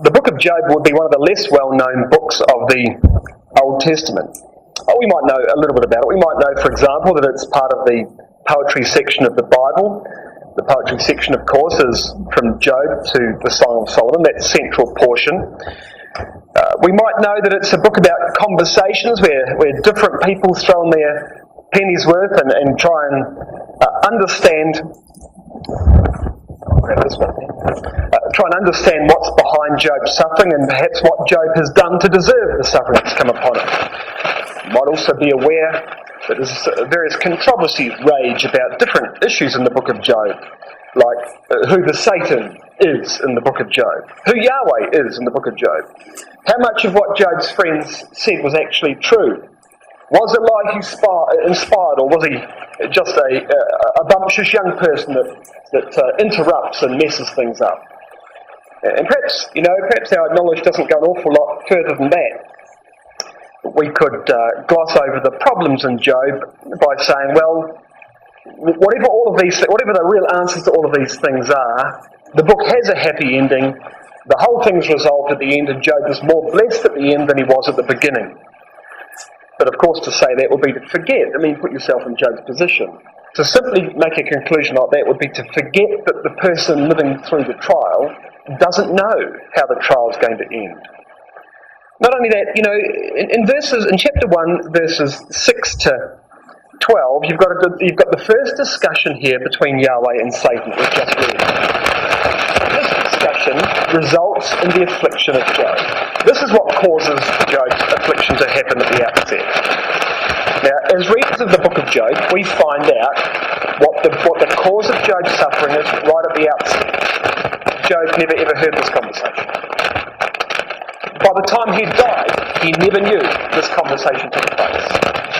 the book of Job would be one of the less well-known books of the Old Testament. We might know a little bit about it. We might know, for example, that it's part of the poetry section of the Bible. The poetry section, of course, is from Job to the Song of Solomon, that central portion. We might know that it's a book about conversations where different people throw in their penny's worth and try and understand. Try and understand what's behind Job's suffering and perhaps what Job has done to deserve the suffering that's come upon him. You might also be aware that there's various controversies rage about different issues in the book of Job, like who the Satan is in the book of Job, who Yahweh is in the book of Job. How much of what Job's friends said was actually true? Was it like he inspired, or was he just a bumptious young person that interrupts and messes things up? And perhaps our knowledge doesn't go an awful lot further than that. We could gloss over the problems in Job by saying, well, whatever the real answers to all of these things are, the book has a happy ending. The whole thing's resolved at the end, and Job is more blessed at the end than he was at the beginning. But of course, to say that would be to forget. Put yourself in Job's position. To simply make a conclusion like that would be to forget that the person living through the trial doesn't know how the trial's going to end. Not only that, in chapter 1, verses 6 to 12, you've got the first discussion here between Yahweh and Satan, we've just read. This discussion results in the affliction of Job. This is what causes Job's affliction to happen at the outset. Now, as readers of the book of Job, we find out what the cause of Job's suffering is right at the outset. Job never ever heard this conversation. By the time he died, he never knew this conversation took place.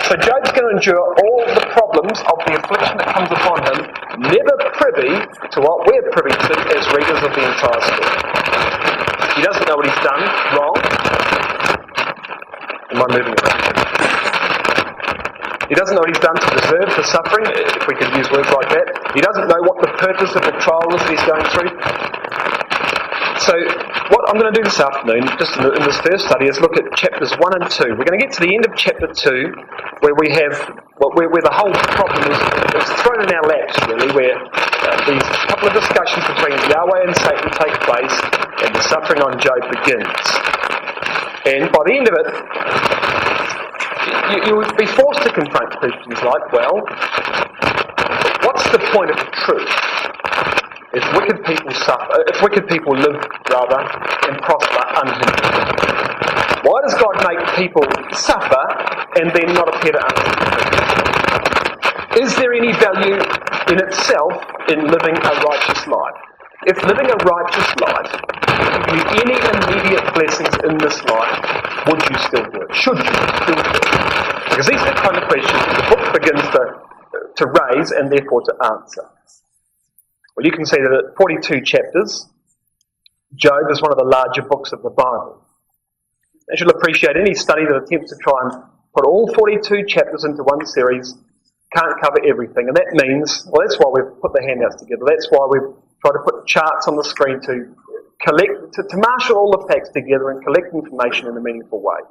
So Job's going to endure all the problems of the affliction that comes upon him, never privy to what we're privy to as readers of the entire story. He doesn't know what he's done wrong. Am I moving around? He doesn't know what he's done to deserve the suffering, if we could use words like that. He doesn't know what the purpose of the trial is that he's going through. So what I'm going to do this afternoon, just in this first study, is look at chapters 1 and 2. We're going to get to the end of chapter 2, where we have where the whole problem is thrown in our laps, really, where these couple of discussions between Yahweh and Satan take place, and the suffering on Job begins. And by the end of it, you would be forced to confront questions like, well, what's the point of the truth? If wicked people live, and prosper unhindered. Why does God make people suffer and then not appear to understand? Is there any value in itself in living a righteous life? If living a righteous life gives you any immediate blessings in this life, would you still do it? Should you still do it? Because these are the kind of questions that the book begins to raise and therefore to answer. Well, you can see that at 42 chapters, Job is one of the larger books of the Bible. As you'll appreciate, any study that attempts to try and put all 42 chapters into one series can't cover everything. And that means, well, that's why we've put the handouts together. That's why we've tried to put charts on the screen to marshal all the facts together and collect information in a meaningful way.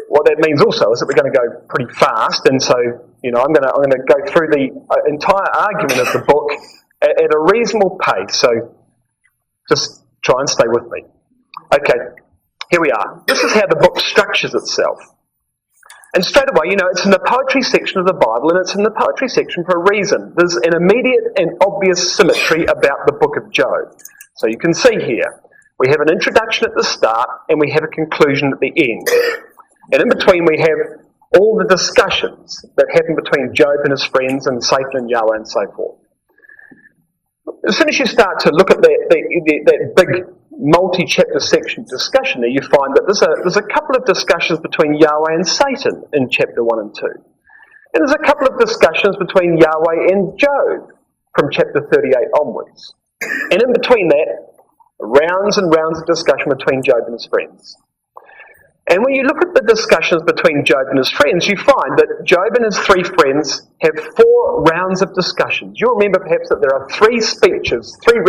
What that means also is that we're going to go pretty fast, and so I'm going to go through the entire argument of the book at a reasonable pace. So just try and stay with me. Okay, here we are. This is how the book structures itself. And straight away, it's in the poetry section of the Bible, and it's in the poetry section for a reason. There's an immediate and obvious symmetry about the book of Job. So you can see here, we have an introduction at the start, and we have a conclusion at the end. And in between we have all the discussions that happen between Job and his friends and Satan and Yahweh and so forth. As soon as you start to look at that big multi-chapter section discussion there, you find that there's a couple of discussions between Yahweh and Satan in chapter 1 and 2. And there's a couple of discussions between Yahweh and Job from chapter 38 onwards. And in between that, rounds and rounds of discussion between Job and his friends. And when you look at the discussions between Job and his friends, you find that Job and his three friends have 4 rounds of discussions. You'll remember perhaps that there are 3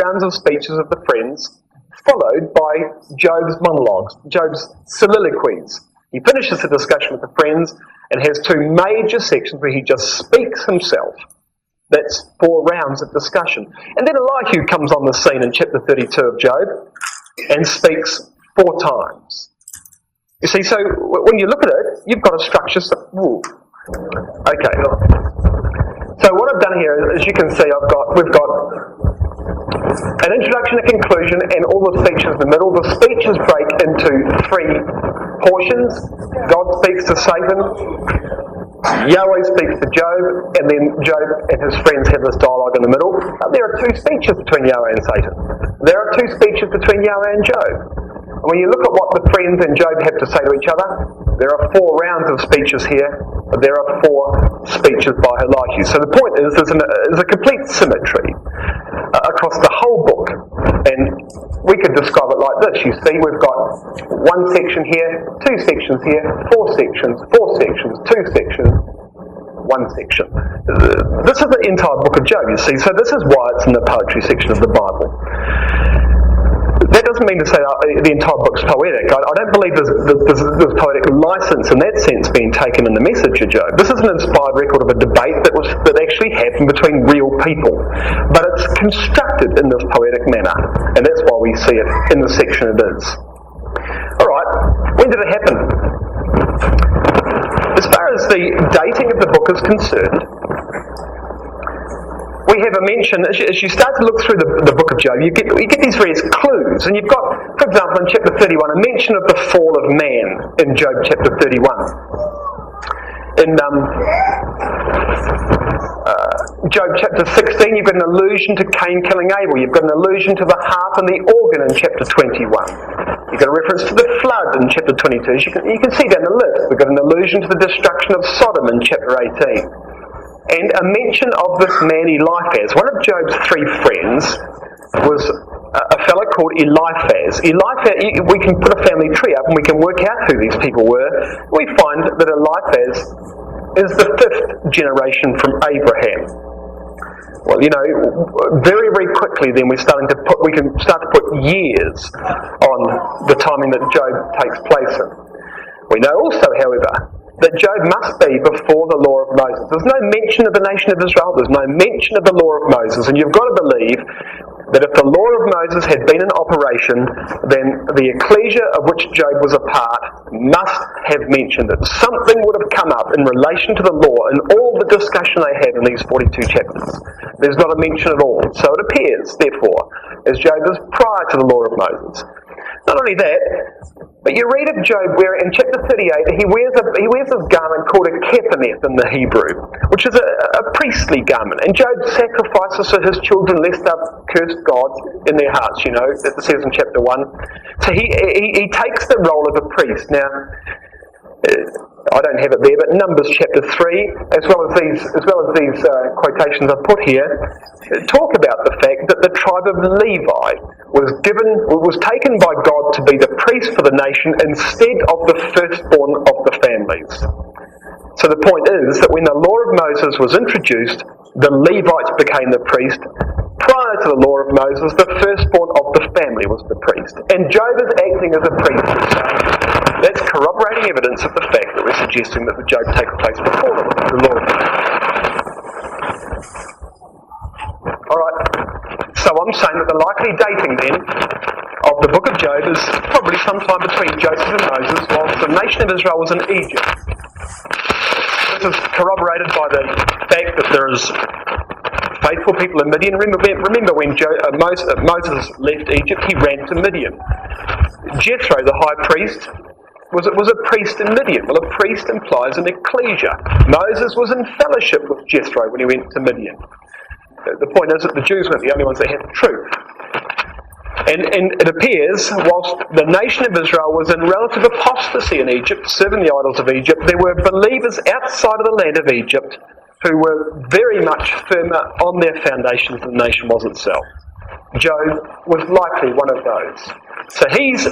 rounds of speeches of the friends, followed by Job's monologues, Job's soliloquies. He finishes the discussion with the friends and has two major sections where he just speaks himself. That's 4 rounds of discussion. And then Elihu comes on the scene in chapter 32 of Job and speaks 4 times. You see, so when you look at it, you've got a structure. Okay. So what I've done here, as you can see, we've got an introduction, a conclusion, and all the speeches in the middle. The speeches break into 3 portions. God speaks to Satan, Yahweh speaks to Job, and then Job and his friends have this dialogue in the middle. There are 2 speeches between Yahweh and Satan. There are 2 speeches between Yahweh and Job. And when you look at what the friends and Job have to say to each other, there are 4 rounds of speeches here, but there are 4 speeches by Elihu. So the point is, there's a complete symmetry across the whole book. And we could describe it like this. You see, we've got 1 section here, 2 sections here, 4 sections, 4 sections, 2 sections, 1 section. This is the entire book of Job, you see. So this is why it's in the poetry section of the Bible. That doesn't mean to say the entire book's poetic. I don't believe there's poetic license in that sense being taken in the message of Job. This is an inspired record of a debate that actually happened between real people. But it's constructed in this poetic manner. And that's why we see it in the section it is. Alright, when did it happen? As far as the dating of the book is concerned, we have a mention, as you start to look through the book of Job, you get these various clues. And you've got, for example, in chapter 31, a mention of the fall of man in Job chapter 31. In Job chapter 16, you've got an allusion to Cain killing Abel. You've got an allusion to the harp and the organ in chapter 21. You've got a reference to the flood in chapter 22. As you can see down the list. We've got an allusion to the destruction of Sodom in chapter 18. And a mention of this man Eliphaz. One of Job's 3 friends was a fellow called Eliphaz. We can put a family tree up and we can work out who these people were. We find that Eliphaz is the 5th generation from Abraham. Well, you know, very, very quickly then we can start to put years on the timing that Job takes place in. We know also, however, that Job must be before the law of Moses. There's no mention of the nation of Israel, there's no mention of the law of Moses, and you've got to believe that if the law of Moses had been in operation, then the ecclesia of which Job was a part must have mentioned it. Something would have come up in relation to the law in all the discussion they have in these 42 chapters. There's not a mention at all. So it appears, therefore, as Job is prior to the law of Moses. Not only that, but you read of Job where in chapter 38 he wears this garment called a kephoneth in the Hebrew, which is a priestly garment. And Job sacrifices to his children lest they curse God in their hearts, you know, that it says in chapter 1. So he takes the role of a priest. Now, I don't have it there, but Numbers chapter 3, as well as these quotations I've put here, talk about the fact that the tribe of Levi was taken by God to be the priest for the nation instead of the firstborn of the families. So the point is that when the law of Moses was introduced, the Levites became the priest. Prior to the law of Moses, the firstborn of the family was the priest. And Job is acting as a priest. That's corroborating evidence of the fact that we're suggesting that the Job takes place before the law of Moses. Alright, so I'm saying that the likely dating then of the book of Job is probably sometime between Joseph and Moses whilst the nation of Israel was in Egypt. This is corroborated by the fact that there is faithful people in Midian. Remember when Moses left Egypt, he ran to Midian. Jethro, the high priest, was a priest in Midian. Well, a priest implies an ecclesia. Moses was in fellowship with Jethro when he went to Midian. The point is that the Jews weren't the only ones that had the truth. And it appears, whilst the nation of Israel was in relative apostasy in Egypt, serving the idols of Egypt, there were believers outside of the land of Egypt who were very much firmer on their foundations than the nation was itself. Job was likely one of those. So he's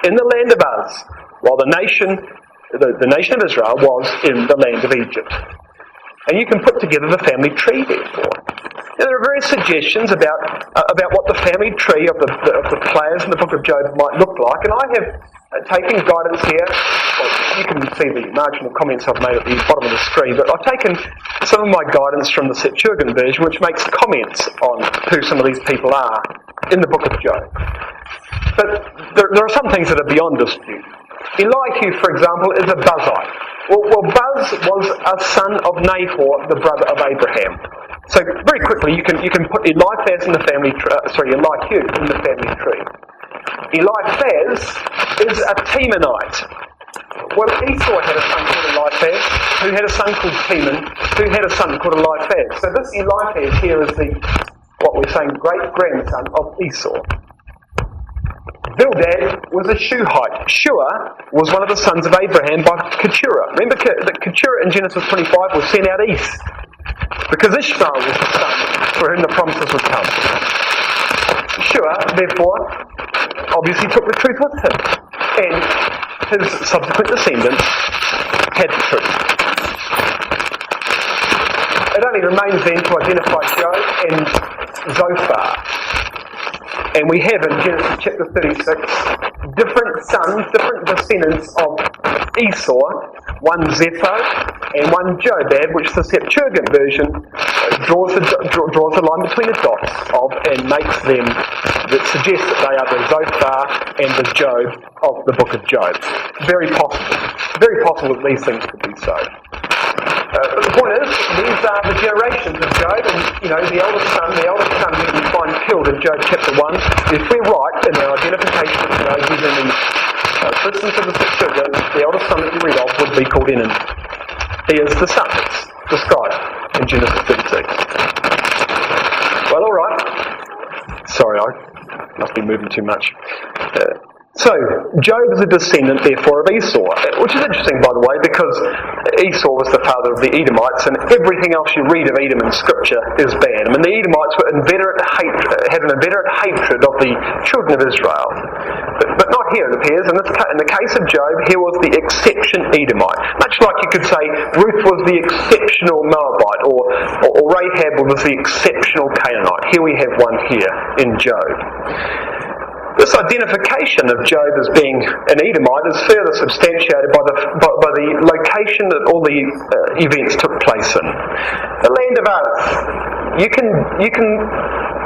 in the land of Uz, while the nation of Israel was in the land of Egypt. And you can put together the family tree, therefore. Now, there are various suggestions about what the family tree of the players in the book of Job might look like, and I have taken guidance here. Well, you can see the marginal comments I've made at the bottom of the screen, but I've taken some of my guidance from the Septuagint version, which makes comments on who some of these people are in the book of Job. But there are some things that are beyond dispute. Elihu, for example, is a Buzzite. Well, Buz was a son of Nahor, the brother of Abraham. So very quickly, you can put Eliphaz in the family Elihu in the family tree. Eliphaz is a Temanite. Well, Esau had a son called Eliphaz, who had a son called Teman, who had a son called Eliphaz. So this Eliphaz here is what we're saying, great-grandson of Esau. Bildad was a Shuhite. Shua was one of the sons of Abraham by Keturah. Remember that Keturah in Genesis 25 was sent out east because Ishmael was the son for whom the promises would come. Shua, therefore, obviously took the truth with him, and his subsequent descendants had the truth. It only remains then to identify Job and Zophar. And we have in Genesis chapter 36 different sons, different descendants of Esau, one Zepho and one Jobab, which the Septuagint version draws a line between the dots of and makes them that suggest that they are the Zophar and the Job of the book of Job. Very possible that these things could be so. But the point is, these are the generations of Job, and the eldest son who we find killed in Job chapter 1, if we're right in our identification of Job using the systems of the Septuagint, the eldest son that you read of would be called Enan. He is the son that's described in Genesis 36. Well, alright. Sorry, I must be moving too much. So, Job is a descendant, therefore, of Esau, which is interesting, by the way, because Esau was the father of the Edomites, and everything else you read of Edom in Scripture is bad. I mean, the Edomites had an inveterate hatred of the children of Israel. But not here, it appears. In the case of Job, here was the exception Edomite. Much like you could say Ruth was the exceptional Moabite, or Rahab was the exceptional Canaanite. Here we have one here in Job. This identification of Job as being an Edomite is further substantiated by the location that all the events took place in. The land of Uz. You can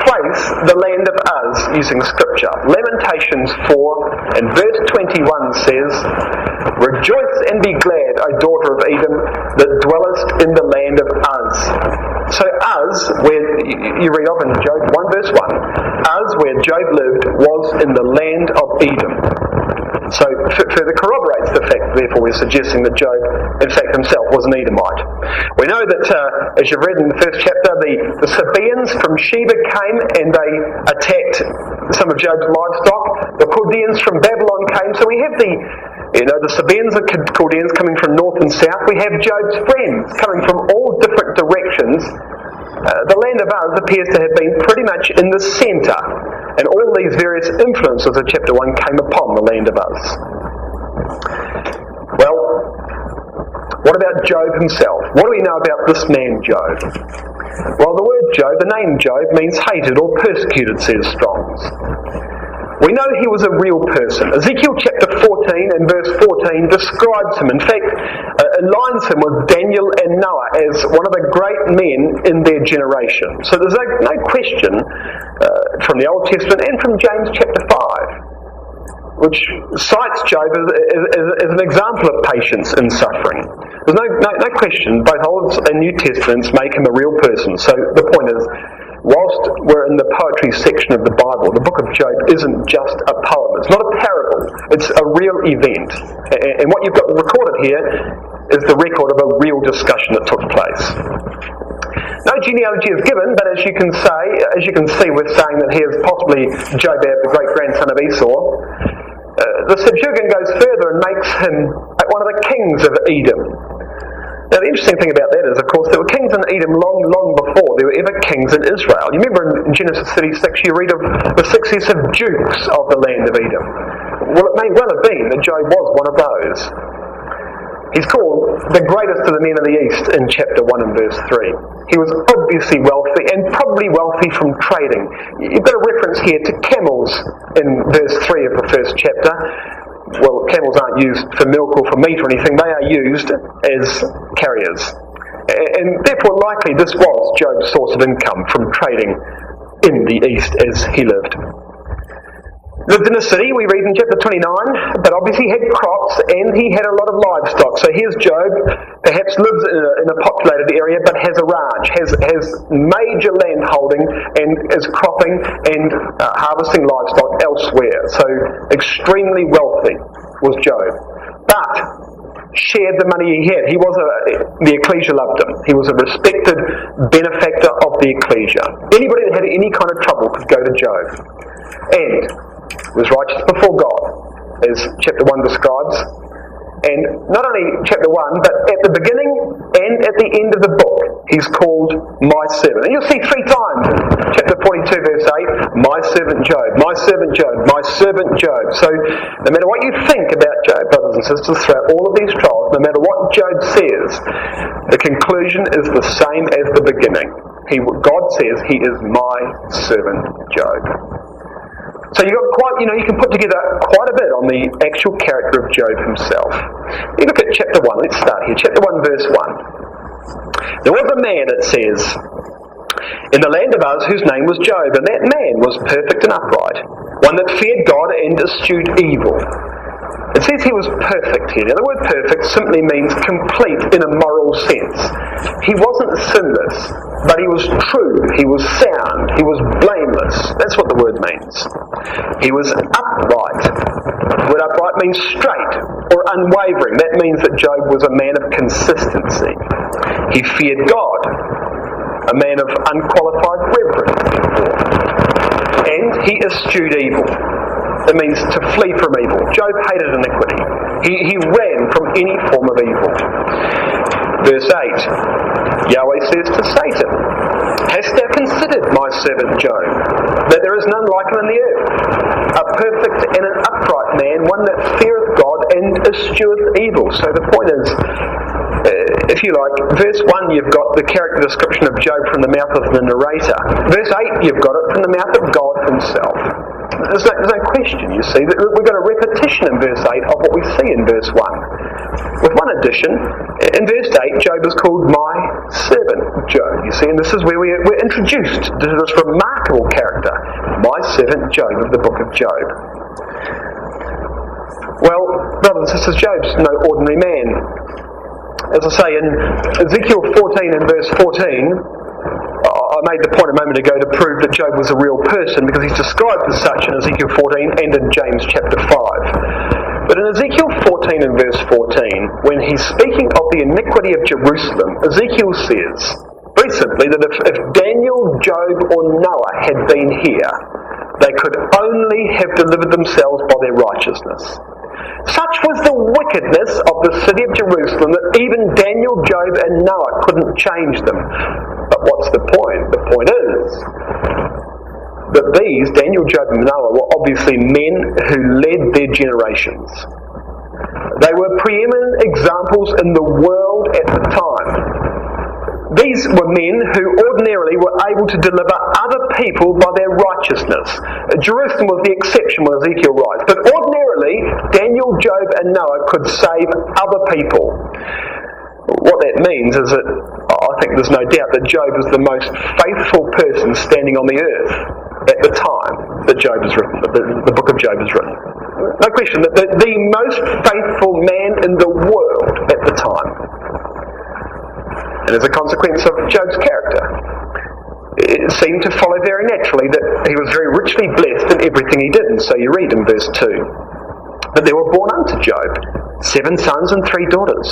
place the land of Uz using Scripture. Lamentations 4 and verse 21 says, "Rejoice and be glad, O daughter of Edom, that dwellest in the land of Uz." So Uz, where you read of in Job 1 verse 1, Uz, where Job lived, was in the land of Edom. So further corroborates the fact, therefore, we're suggesting that Job, in fact, himself was an Edomite. We know that, as you've read in the first chapter, the Sabaeans from Sheba came and they attacked some of Job's livestock. The Chaldeans from Babylon came. So we have the Sabaeans and Chaldeans coming from north and south. We have Job's friends coming from all different directions. The land of Uz appears to have been pretty much in the centre, and all these various influences of chapter 1 came upon the land of Uz. Well, what about Job himself? What do we know about this man Job? Well, the word Job, the name Job, means hated or persecuted, says Strong's. We know he was a real person. Ezekiel chapter 14 and verse 14 describes him. In fact, aligns him with Daniel and Noah as one of the great men in their generation. So there's no question from the Old Testament and from James chapter 5, which cites Job as an example of patience in suffering. There's no question, both Old and New Testaments make him a real person. So the point is, whilst we're in the poetry section of the Bible, the book of Job isn't just a poem. It's not a parable. It's a real event. And what you've got recorded here is the record of a real discussion that took place. No genealogy is given, but as you can see, we're saying that he is possibly Jobab, the great-grandson of Esau. The Septuagint goes further and makes him one of the kings of Edom. Now, the interesting thing about that is, of course, there were kings in Edom long before there were ever kings in Israel. You remember in Genesis 36, you read of the successive dukes of the land of Edom. Well, it may well have been that Job was one of those. He's called the greatest of the men of the East in chapter 1 and verse 3. He was obviously wealthy and probably wealthy from trading. You've got a reference here to camels in verse 3 of the first chapter. Well, camels aren't used for milk or for meat or anything. They are used as carriers. And therefore likely this was Job's source of income from trading in the East as he lived. Lived in a city, we read in chapter 29, but obviously he had crops and he had a lot of livestock. So here's Job, perhaps lives in a populated area but has a ranch, has major land holding and is cropping and harvesting livestock elsewhere. So extremely wealthy was Job. But shared the money he had. The ecclesia loved him. He was a respected benefactor of the ecclesia. Anybody that had any kind of trouble could go to Job. And was righteous before God, as chapter 1 describes. And not only chapter 1, but at the beginning and at the end of the book, he's called my servant. And you'll see 3 times in chapter 42, verse 8, my servant Job, my servant Job, my servant Job. So no matter what you think about Job, brothers and sisters, throughout all of these trials, no matter what Job says, the conclusion is the same as the beginning. God says he is my servant Job. So you can put together quite a bit on the actual character of Job himself. You look at chapter 1, let's start here. Chapter 1, verse 1. There was a man, it says, in the land of Uz whose name was Job, and that man was perfect and upright, one that feared God and eschewed evil. It says he was perfect here. Now the word perfect simply means complete in a moral sense. He wasn't sinless, but he was true, he was sound, he was blameless. That's what the word means. He was upright. The word upright means straight or unwavering. That means that Job was a man of consistency. He feared God, a man of unqualified reverence, and he eschewed evil. It means to flee from evil. Job hated iniquity. He ran from any form of evil. Verse 8, Yahweh says to Satan, hast thou considered my servant Job, that there is none like him in the earth, a perfect and an upright man, one that feareth God and escheweth evil. So the point is, if you like, verse 1 you've got the character description of Job from the mouth of the narrator. Verse 8 you've got it from the mouth of God himself. There's no question, you see, that we've got a repetition in verse 8 of what we see in verse 1. With one addition, in verse 8, Job is called my servant Job, you see, and this is where we're introduced to this remarkable character, my servant Job of the book of Job. Well, brothers and sisters, Job's no ordinary man. As I say, in Ezekiel 14 and verse 14, I made the point a moment ago to prove that Job was a real person because he's described as such in Ezekiel 14 and in James chapter 5. But in Ezekiel 14 and verse 14, when he's speaking of the iniquity of Jerusalem, Ezekiel says, very simply, that if Daniel, Job or Noah had been here, they could only have delivered themselves by their righteousness. Such was the wickedness of the city of Jerusalem that even Daniel, Job and Noah couldn't change them. But what's the point? The point is that these, Daniel, Job and Noah, were obviously men who led their generations. They were preeminent examples in the world at the time. These were men who ordinarily were able to deliver other people by their righteousness. Jerusalem was the exception when Ezekiel writes. But ordinarily, Daniel, Job and Noah could save other people. What that means is that I think there's no doubt that Job is the most faithful person standing on the earth at the time that Job is written, the book of Job is written. No question that the most faithful man in the world at the time. And as a consequence of Job's character, it seemed to follow very naturally that he was very richly blessed in everything he did. And so you read in verse 2, that there were born unto Job 7 sons and 3 daughters.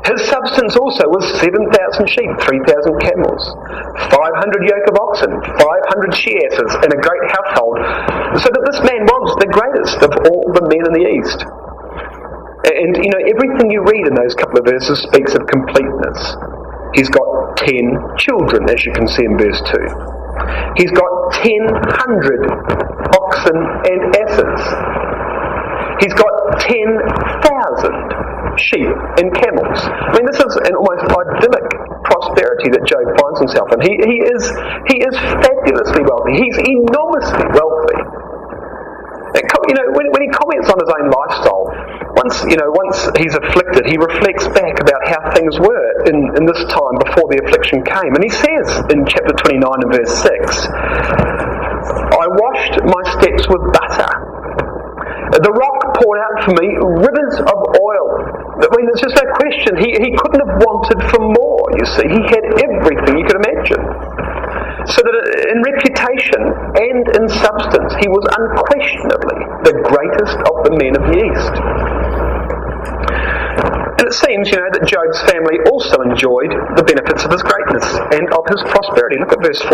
His substance also was 7,000 sheep, 3,000 camels, 500 yoke of oxen, 500 she-asses, and a great household, so that this man was the greatest of all the men in the East. And, everything you read in those couple of verses speaks of completeness. He's got 10 children, as you can see in verse 2. He's got 1,000 oxen and asses. He's got 10,000 sheep and camels. I mean, this is an almost idyllic prosperity that Job finds himself in. He is fabulously wealthy. He's enormously wealthy. When he comments on his own lifestyle, once he's afflicted, he reflects back about how things were in this time before the affliction came. And he says in chapter 29 and verse 6, I washed my steps with butter. The rock poured out for me rivers of oil. I mean, there's just no question. He couldn't have wanted for more, you see. He had everything you could imagine. So that in reputation and in substance, he was unquestionably the greatest of the men of the East. And it seems, that Job's family also enjoyed the benefits of his greatness and of his prosperity. Look at verse 4.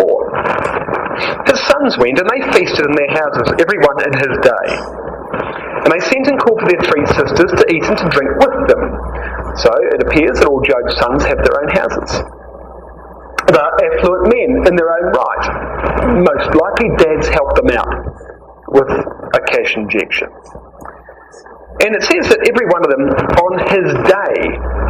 His sons went and they feasted in their houses, everyone in his day. And they sent and called for their 3 sisters to eat and to drink with them. So it appears that all Job's sons have their own houses. They are affluent men in their own right. Most likely dads helped them out with a cash injection. And it says that every one of them on his day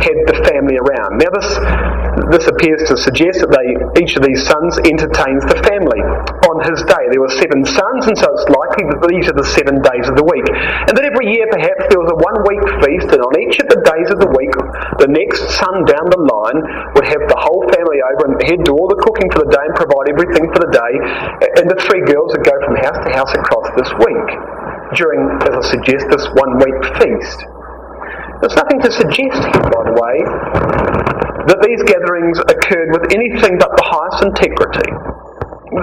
had the family around. Now this appears to suggest that each of these sons entertains the family on his day. There were 7 sons, and so it's likely that these are the 7 days of the week. And that every year perhaps there was a 1-week feast, and on each of the days of the week, the next son down the line would have the whole family over and he'd do all the cooking for the day and provide everything for the day. And the 3 girls would go from house to house across this week during, as I suggest, this 1-week feast. There's nothing to suggest here, by the way, that these gatherings occurred with anything but the highest integrity.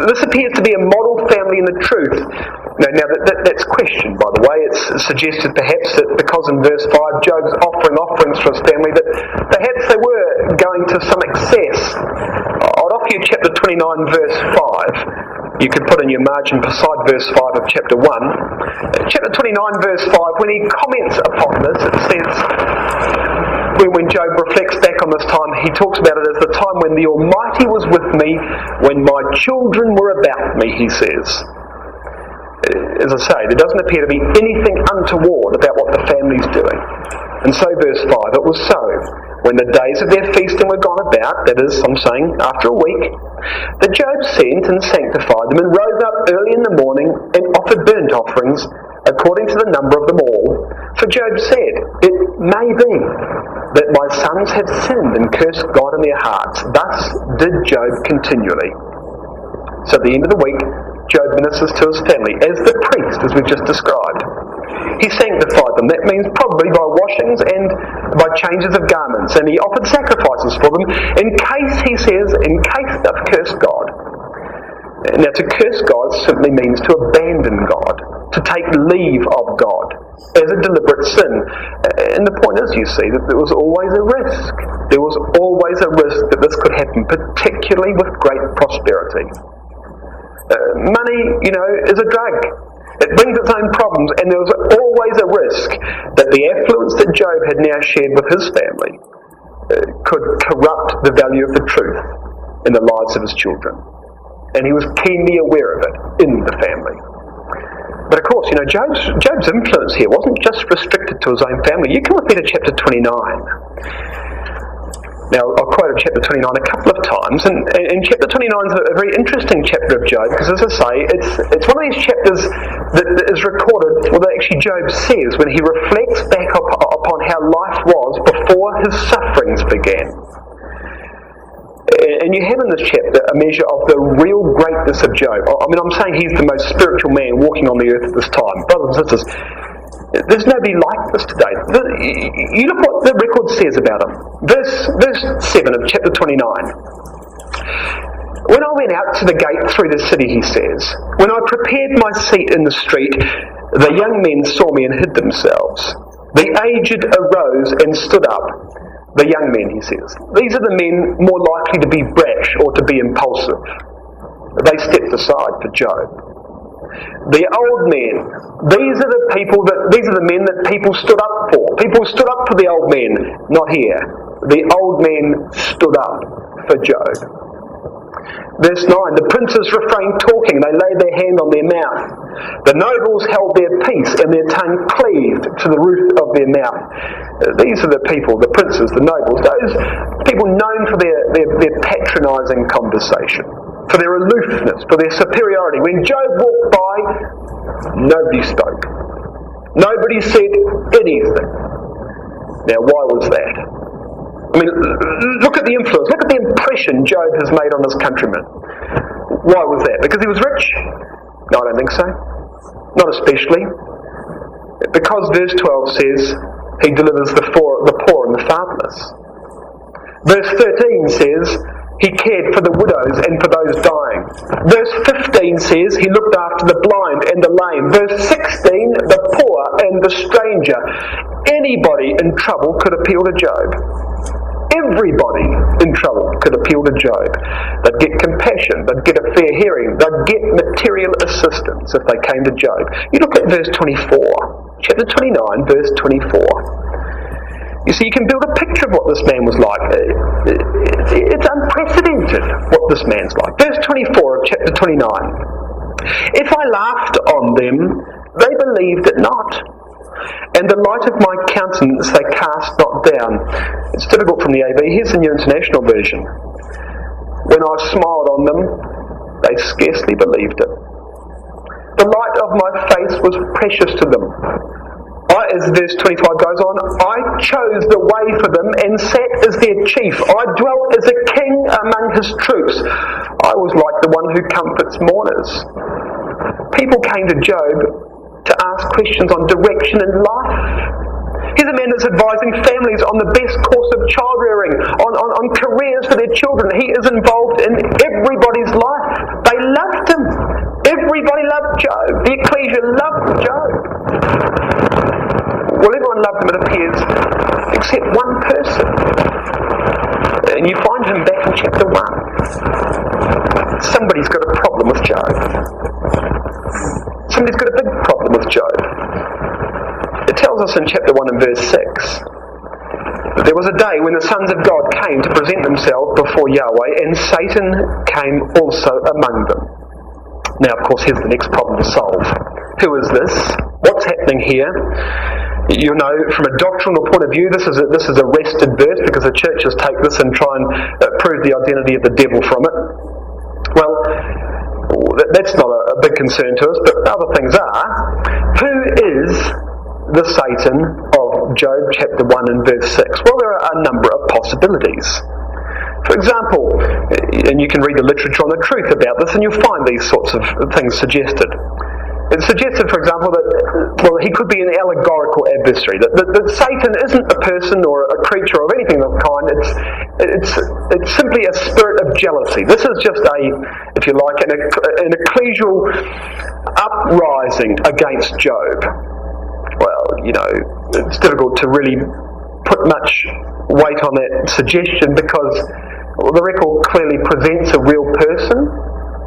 This appears to be a model family in the truth. Now that's questioned, by the way. It's suggested perhaps that because in verse 5 Job's offering offerings for his family, that perhaps they were going to some excess. I'd offer you chapter 29 verse 5. You could put in your margin beside verse 5 of chapter 1. Chapter 29 verse 5, when he comments upon this, it says, when Job reflects back on this time, he talks about it as the time when the Almighty was with me, when my children were about me, he says. As I say, there doesn't appear to be anything untoward about what the family's doing. And so verse 5, it was so. When the days of their feasting were gone about, that is, I'm saying, after a week, that Job sent and sanctified them and rose up early in the morning and offered burnt offerings according to the number of them all. For Job said, it may be that my sons have sinned and cursed God in their hearts. Thus did Job continually. So at the end of the week, Job ministers to his family as the priest, as we've just described. He sanctified them. That means probably by washings and by changes of garments. And he offered sacrifices for them in case, he says, in case they've cursed God. Now, to curse God simply means to abandon God, to take leave of God as a deliberate sin. And the point is, you see, that there was always a risk. There was always a risk that this could happen, particularly with great prosperity. Money, is a drug. It brings its own problems, and there was always a risk that the affluence that Job had now shared with his family could corrupt the value of the truth in the lives of his children. And he was keenly aware of it in the family. But of course, Job's influence here wasn't just restricted to his own family. You can look at chapter 29. Now, I've quoted chapter 29 a couple of times, and chapter 29 is a very interesting chapter of Job, because as I say, it's one of these chapters that is recorded, well, that actually Job says when he reflects back upon how life was before his sufferings began. And you have in this chapter a measure of the real greatness of Job. I mean, I'm saying he's the most spiritual man walking on the earth at this time. Brothers and sisters, there's nobody like this today. You look what the record says about him. Verse 7 of chapter 29. When I went out to the gate through the city, he says, when I prepared my seat in the street, the young men saw me and hid themselves. The aged arose and stood up. The young men, he says. These are the men more likely to be brash or to be impulsive. They stepped aside for Job. The old men, these are the men that people stood up for. People stood up for the old men, not here. The old men stood up for Job. Verse 9, the princes refrained talking, they laid their hand on their mouth. The nobles held their peace, and their tongue cleaved to the roof of their mouth. These are the people, the princes, the nobles, those people known for their patronising conversation, for their aloofness, for their superiority. When Job walked by, nobody spoke. Nobody said anything. Now, why was that? I mean, look at the influence, look at the impression Job has made on his countrymen. Why was that? Because he was rich? No, I don't think so. Not especially. Because verse 12 says he delivers the poor and the fatherless. Verse 13 says he cared for the widows and for those dying. Verse 15 says he looked after the blind and the lame. Verse 16, the poor and the stranger. Anybody in trouble could appeal to Job. Everybody in trouble could appeal to Job. They'd get compassion, they'd get a fair hearing, they'd get material assistance if they came to Job. You look at verse 24, chapter 29, verse 24. You see, you can build a picture of what this man was like. It's unprecedented what this man's like. Verse 24 of chapter 29. If I laughed on them, they believed it not. And the light of my countenance they cast not down. It's difficult from the AV. Here's the New International Version. When I smiled on them, they scarcely believed it. The light of my face was precious to them. As verse 25 goes on, I chose the way for them and sat as their chief. I dwelt as a king among his troops. I was like the one who comforts mourners. People came to Job to ask questions on direction in life. Here's a man that's advising families on the best course of child rearing, on careers for their children. He is involved in everybody's life. They loved him. Everybody loved Job. The ecclesia loved Job. Well, everyone loved him, it appears, except one person. And you find him back in chapter 1. Somebody's got a problem with Job. Somebody's got a big problem with Job. It tells us in chapter 1 and verse 6 that there was a day when the sons of God came to present themselves before Yahweh, and Satan came also among them. Now, of course, here's the next problem to solve. Who is this? What's happening here? You know, from a doctrinal point of view, this is a wrested verse because the churches take this and try and prove the identity of the devil from it. Well, that's not a big concern to us, but other things are. Who is the Satan of Job chapter 1 and verse 6? Well, there are a number of possibilities. For example, and you can read the literature on the truth about this, and you'll find these sorts of things suggested. It suggested, for example, that he could be an allegorical adversary. That Satan isn't a person or a creature of anything of the kind. It's simply a spirit of jealousy. This is just if you like, an ecclesial uprising against Job. Well, you know, it's difficult to really put much weight on that suggestion because the record clearly presents a real person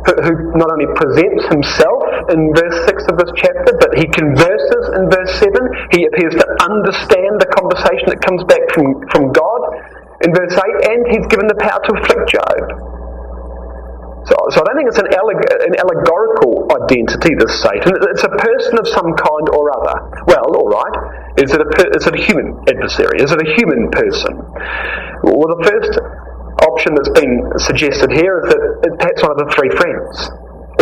who not only presents himself in verse 6 of this chapter, but he converses in verse 7. He appears to understand the conversation that comes back from God in verse 8, and he's given the power to afflict Job. So I don't think it's an allegorical identity, this Satan. It's a person of some kind or other. Well, all right. Is it a human adversary? Is it a human person? Well, the first option that's been suggested here is that it's perhaps one of the three friends.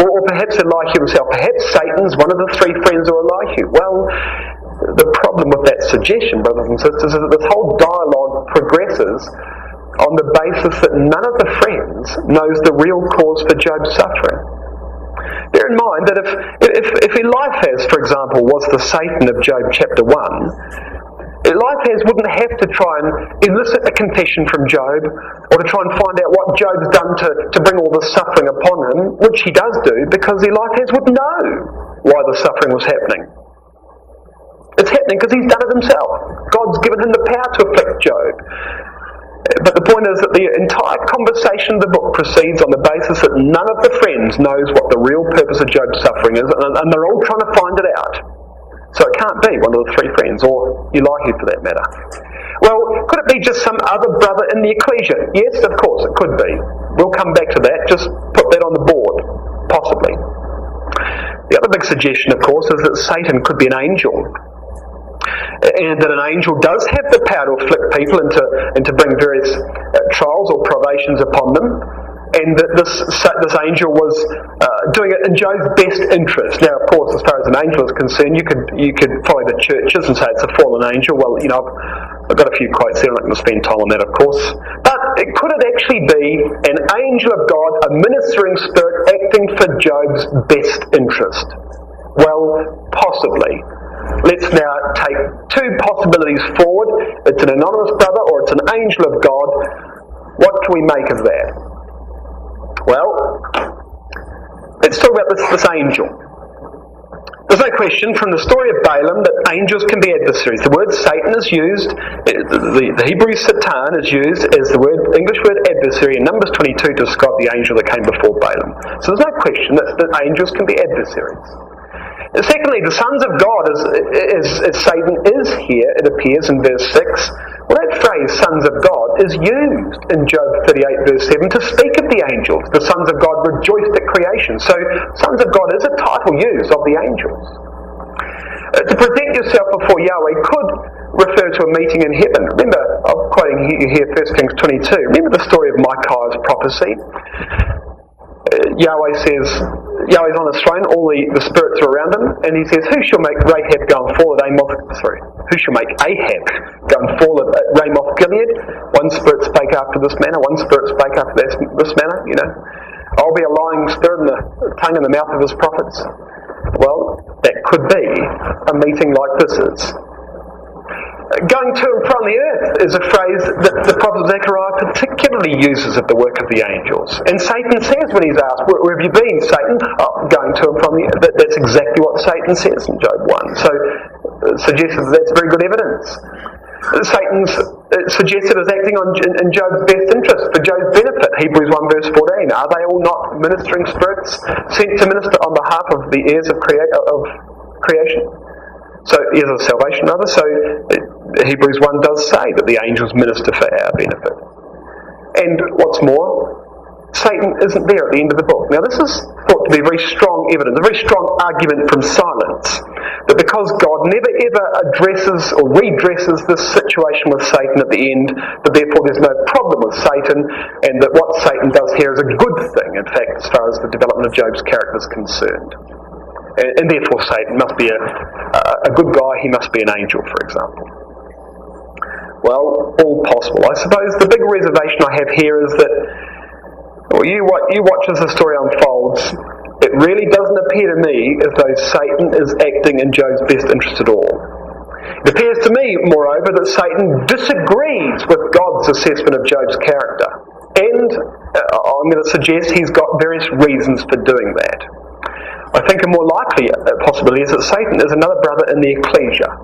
Or perhaps Elihu himself. Perhaps Satan's one of the three friends of Elihu. Well, the problem with that suggestion, brothers and sisters, is that this whole dialogue progresses on the basis that none of the friends knows the real cause for Job's suffering. Bear in mind that if Eliphaz, for example, was the Satan of Job chapter 1, Eliphaz wouldn't have to try and elicit a confession from Job or to try and find out what Job's done to bring all the suffering upon him, which he does do, because Eliphaz would know why the suffering was happening. It's happening because he's done it himself. God's given him the power to afflict Job. But the point is that the entire conversation of the book proceeds on the basis that none of the friends knows what the real purpose of Job's suffering is, and they're all trying to find it out. So it can't be one of the three friends, or Elihu for that matter. Well, could it be just some other brother in the ecclesia? Yes, of course, it could be. We'll come back to that. Just put that on the board, possibly. The other big suggestion, of course, is that Satan could be an angel, and that an angel does have the power to afflict people and to bring various trials or probations upon them, and that this angel was doing it in Job's best interest. Now, of course, as far as an angel is concerned, you could follow the churches and say it's a fallen angel. Well, I've got a few quotes there. I'm not going to spend time on that, of course. But could it actually be an angel of God, a ministering spirit, acting for Job's best interest? Well, possibly. Let's now take two possibilities forward. It's an anonymous brother or it's an angel of God. What can we make of that? Well, let's talk about this angel. There's no question from the story of Balaam that angels can be adversaries. The word Satan is used, the Hebrew Satan is used as the English word adversary in Numbers 22 to describe the angel that came before Balaam. So there's no question that angels can be adversaries. And secondly, the sons of God, as Satan is here, it appears in verse 6, well, that phrase, sons of God, is used in Job 38 verse 7 to speak of the angels. The sons of God rejoiced at creation. So, sons of God is a title used of the angels. To present yourself before Yahweh could refer to a meeting in heaven. Remember, I'm quoting here 1 Kings 22. Remember the story of Micaiah's prophecy? Yahweh says, Yahweh's on his throne, all the spirits are around him, and he says, who shall make Ahab go and fall at Ramoth Gilead? One spirit spake after this manner, one spirit spake after this manner, I'll be a lying spirit and the tongue in the mouth of his prophets. Well, that could be a meeting like this is. Going to and from the earth is a phrase that the prophet Zechariah particularly uses of the work of the angels. And Satan says when he's asked, where have you been, Satan? Oh, going to and from the earth. That's exactly what Satan says in Job 1. So it suggests that that's very good evidence. Satan's suggested as acting in Job's best interest, for Job's benefit. Hebrews 1 verse 14. Are they all not ministering spirits sent to minister on behalf of the heirs of creation? So, heirs of salvation, rather. So, Hebrews 1 does say that the angels minister for our benefit. And what's more, Satan isn't there at the end of the book. Now, this is thought to be very strong evidence, a very strong argument from silence, that because God never ever addresses or redresses this situation with Satan at the end, that therefore there's no problem with Satan, and that what Satan does here is a good thing, in fact, as far as the development of Job's character is concerned. And therefore Satan must be a good guy, he must be an angel, for example. Well, all possible. I suppose the big reservation I have here is that, you watch as the story unfolds, it really doesn't appear to me as though Satan is acting in Job's best interest at all. It appears to me, moreover, that Satan disagrees with God's assessment of Job's character. And I'm going to suggest he's got various reasons for doing that. I think a more likely possibility is that Satan is another brother in the ecclesia.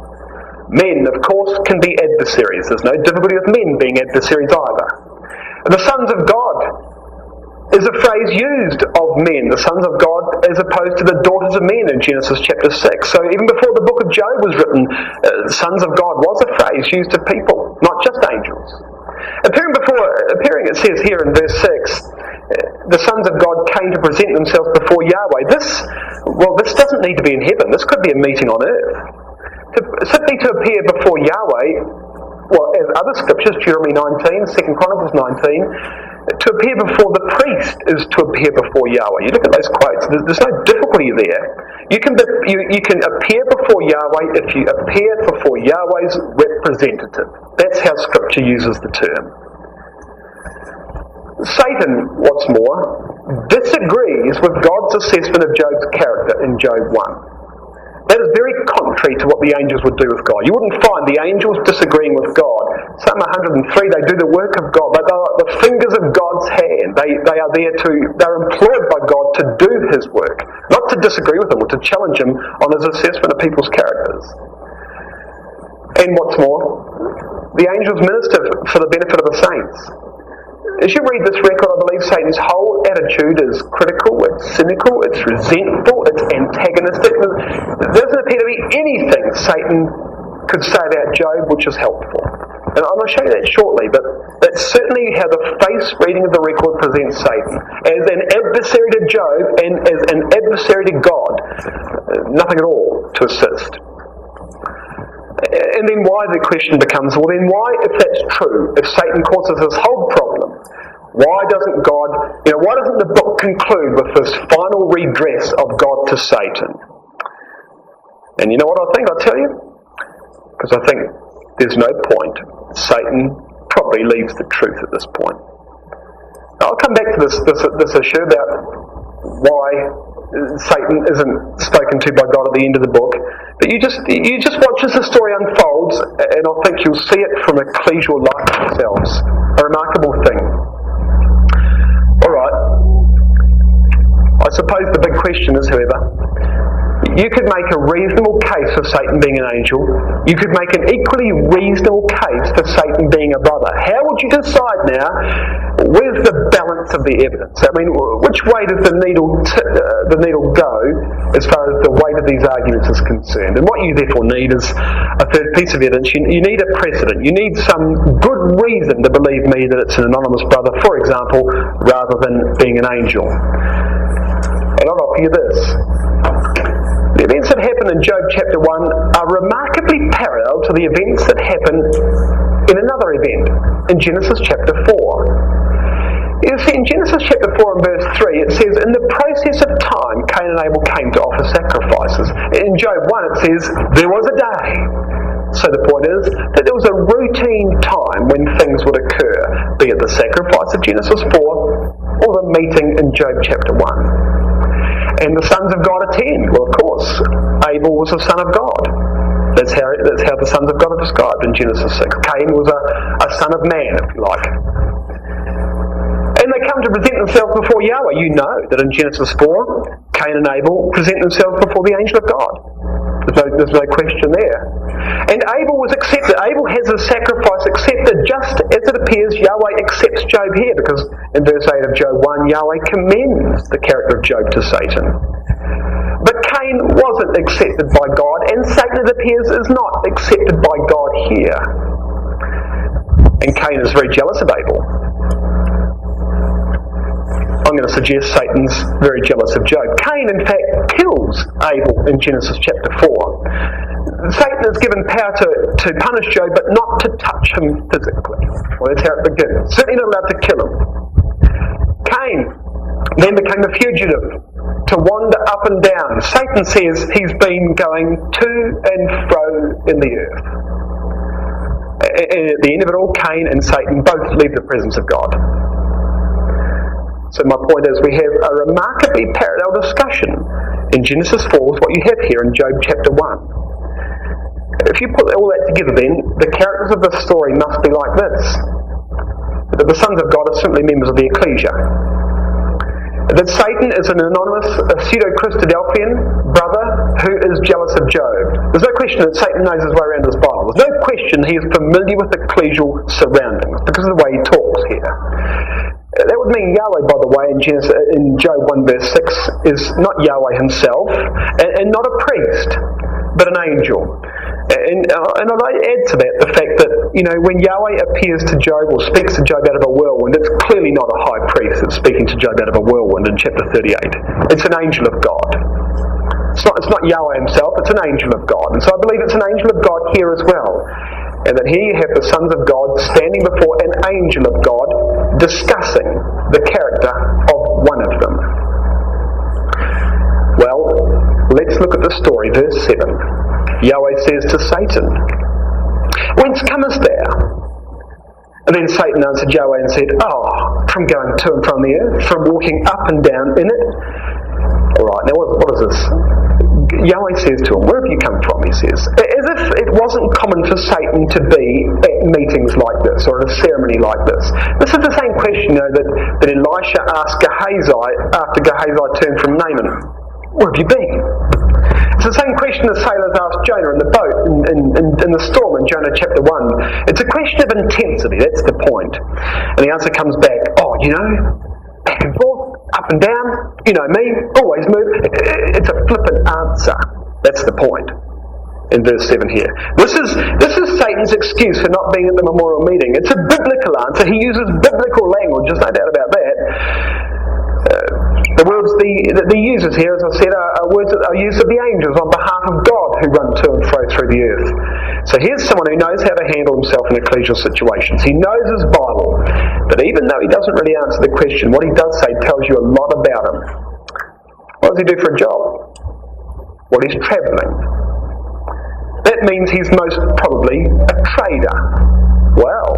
Men, of course, can be adversaries. There's no difficulty with men being adversaries either. The sons of God is a phrase used of men, the sons of God, as opposed to the daughters of men in Genesis chapter 6. So even before the book of Job was written, sons of God was a phrase used of people, not just angels. Appearing, it says here in verse 6, the sons of God came to present themselves before Yahweh. This doesn't need to be in heaven. This could be a meeting on earth. Simply to appear before Yahweh, as other scriptures, Jeremiah 19, 2 Chronicles 19, to appear before the priest is to appear before Yahweh. You look at those quotes, there's no difficulty there. You can appear before Yahweh if you appear before Yahweh's representative. That's how scripture uses the term. Satan, what's more, disagrees with God's assessment of Job's character in Job 1. That is very contrary to what the angels would do with God. You wouldn't find the angels disagreeing with God. Psalm 103, they do the work of God. They are the fingers of God's hand. They're employed by God to do His work, not to disagree with Him or to challenge Him on His assessment of people's characters. And what's more, the angels minister for the benefit of the saints. As you read this record, I believe Satan's whole attitude is critical, it's cynical, it's resentful, it's antagonistic. There doesn't appear to be anything Satan could say about Job which is helpful. And I'm going to show you that shortly, but that's certainly how the face reading of the record presents Satan. As an adversary to Job and as an adversary to God. Nothing at all to assist. And then why the question becomes, well then why, if that's true, if Satan causes this whole problem, why doesn't the book conclude with this final redress of God to Satan? And you know what I think, I'll tell you? Because I think there's no point. Satan probably leaves the truth at this point. Now, I'll come back to this issue about why Satan isn't spoken to by God at the end of the book. But you just watch as the story unfolds, and I think you'll see it from ecclesial life themselves. A remarkable thing. Alright. I suppose the big question is, however, you could make a reasonable case for Satan being an angel. You could make an equally reasonable case for Satan being a brother. How would you decide now? Where's the balance of the evidence? I mean, which way does the needle go as far as the weight of these arguments is concerned? And what you therefore need is a third piece of evidence. You need a precedent. You need some good reason to believe me that it's an anonymous brother, for example, rather than being an angel. And I'll offer you this. The events that happen in Job chapter 1 are remarkably parallel to the events that happen in another event, in Genesis chapter 4. You see, in Genesis chapter 4 and verse 3, it says, in the process of time, Cain and Abel came to offer sacrifices. In Job 1, it says, there was a day. So the point is that there was a routine time when things would occur, be it the sacrifice of Genesis 4 or the meeting in Job chapter 1. And the sons of God attend. Well, of course, Abel was a son of God. That's how the sons of God are described in Genesis 6. Cain was a son of man, if you like. And they come to present themselves before Yahweh. You know that in Genesis 4, Cain and Abel present themselves before the angel of God. There's no question there. And Abel was accepted. Abel has his sacrifice accepted, just as it appears Yahweh accepts Job here, because in verse 8 of Job 1, Yahweh commends the character of Job to Satan. But Cain wasn't accepted by God, and Satan, it appears, is not accepted by God here. And Cain is very jealous of Abel. I'm going to suggest Satan's very jealous of Job. Cain, in fact, kills Abel in Genesis chapter 4. Satan is given power to punish Job, but not to touch him physically. Well, that's how it begins. Certainly not allowed to kill him. Cain then became a fugitive to wander up and down. Satan says he's been going to and fro in the earth. And at the end of it all, Cain and Satan both leave the presence of God. So my point is, we have a remarkably parallel discussion in Genesis 4 with what you have here in Job chapter 1. If you put all that together then, the characters of this story must be like this. That the sons of God are simply members of the ecclesia. That Satan is an anonymous, pseudo-Christadelphian brother who is jealous of Job. There's no question that Satan knows his way around this Bible. There's no question he is familiar with ecclesial surroundings because of the way he talks here. That would mean Yahweh, by the way, in Job 1 verse 6, is not Yahweh himself, and not a priest, but an angel. And I'd add to that the fact that, when Yahweh appears to Job or speaks to Job out of a whirlwind, it's clearly not a high priest that's speaking to Job out of a whirlwind in chapter 38. It's an angel of God. It's not Yahweh himself, it's an angel of God. And so I believe it's an angel of God here as well. And that here you have the sons of God standing before an angel of God discussing the character of one of them. Well, let's look at the story, verse 7. Yahweh says to Satan, "Whence comest thou?" And then Satan answered Yahweh and said, from going to and from the earth, from walking up and down in it. Alright, now what is this? Yahweh says to him, "Where have you come from?" he says. As if it wasn't common for Satan to be at meetings like this, or at a ceremony like this. This is the same question that Elisha asked Gehazi after Gehazi turned from Naaman. "Where have you been?" It's the same question the sailors asked Jonah in the boat in the storm in Jonah chapter 1. It's a question of intensity, that's the point. And the answer comes back, back and forth, up and down, me, always move. It's a flippant answer. That's the point. in verse 7 here. This is Satan's excuse for not being at the memorial meeting. It's a biblical answer. He uses biblical language, there's no doubt about that. The words that he uses here, as I said, are words that are used of the angels on behalf of God who run to and fro through the earth. So here's someone who knows how to handle himself in ecclesial situations. He knows his Bible, but even though he doesn't really answer the question, what he does say tells you a lot about him. What does he do for a job? Well, he's travelling. That means he's most probably a trader. Well,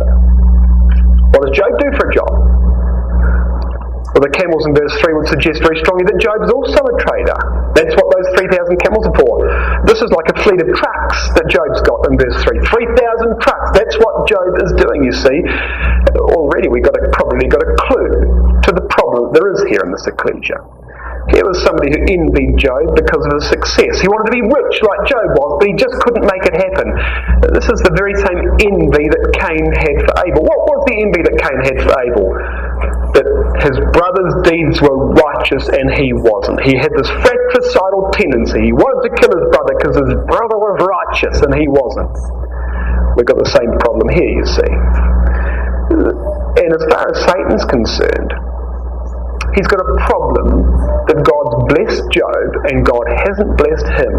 what does Job do for a job? Well, the camels in verse 3 would suggest very strongly that Job is also a trader. That's what those 3,000 camels are for. This is like a fleet of trucks that Job's got in verse 3. 3,000 trucks. That's what Job is doing, you see. Already we've probably got a clue to the problem there is here in this ecclesia. Here was somebody who envied Job because of his success. He wanted to be rich like Job was, but he just couldn't make it happen. This is the very same envy that Cain had for Abel. What was the envy that Cain had for Abel? That his brother's deeds were righteous and he wasn't. He had this fratricidal tendency. He wanted to kill his brother because his brother was righteous and he wasn't. We've got the same problem here, you see. And as far as Satan's concerned, he's got a problem that God's blessed Job and God hasn't blessed him.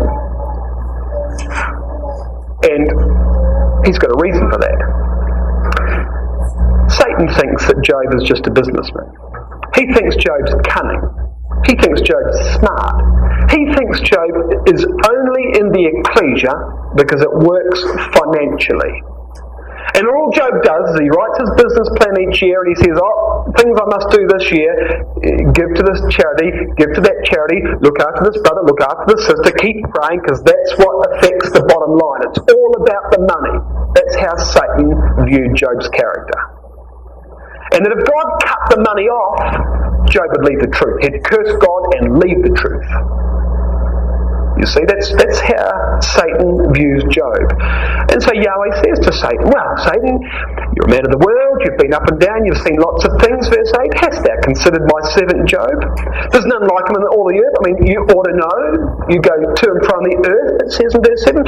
And he's got a reason for that. Satan thinks that Job is just a businessman. He thinks Job's cunning. He thinks Job's smart. He thinks Job is only in the ecclesia because it works financially. And all Job does is he writes his business plan each year and he says, things I must do this year, give to this charity, give to that charity, look after this brother, look after this sister, keep praying because that's what affects the bottom line. It's all about the money. That's how Satan viewed Job's character. And that if God cut the money off, Job would leave the truth. He'd curse God and leave the truth. You see, that's how Satan views Job. And so Yahweh says to Satan, well, Satan, you're a man of the world, you've been up and down, you've seen lots of things, verse 8. Hast thou considered my servant Job? There's none like him in all the earth. I mean, you ought to know. You go to and from the earth, it says in verse 7.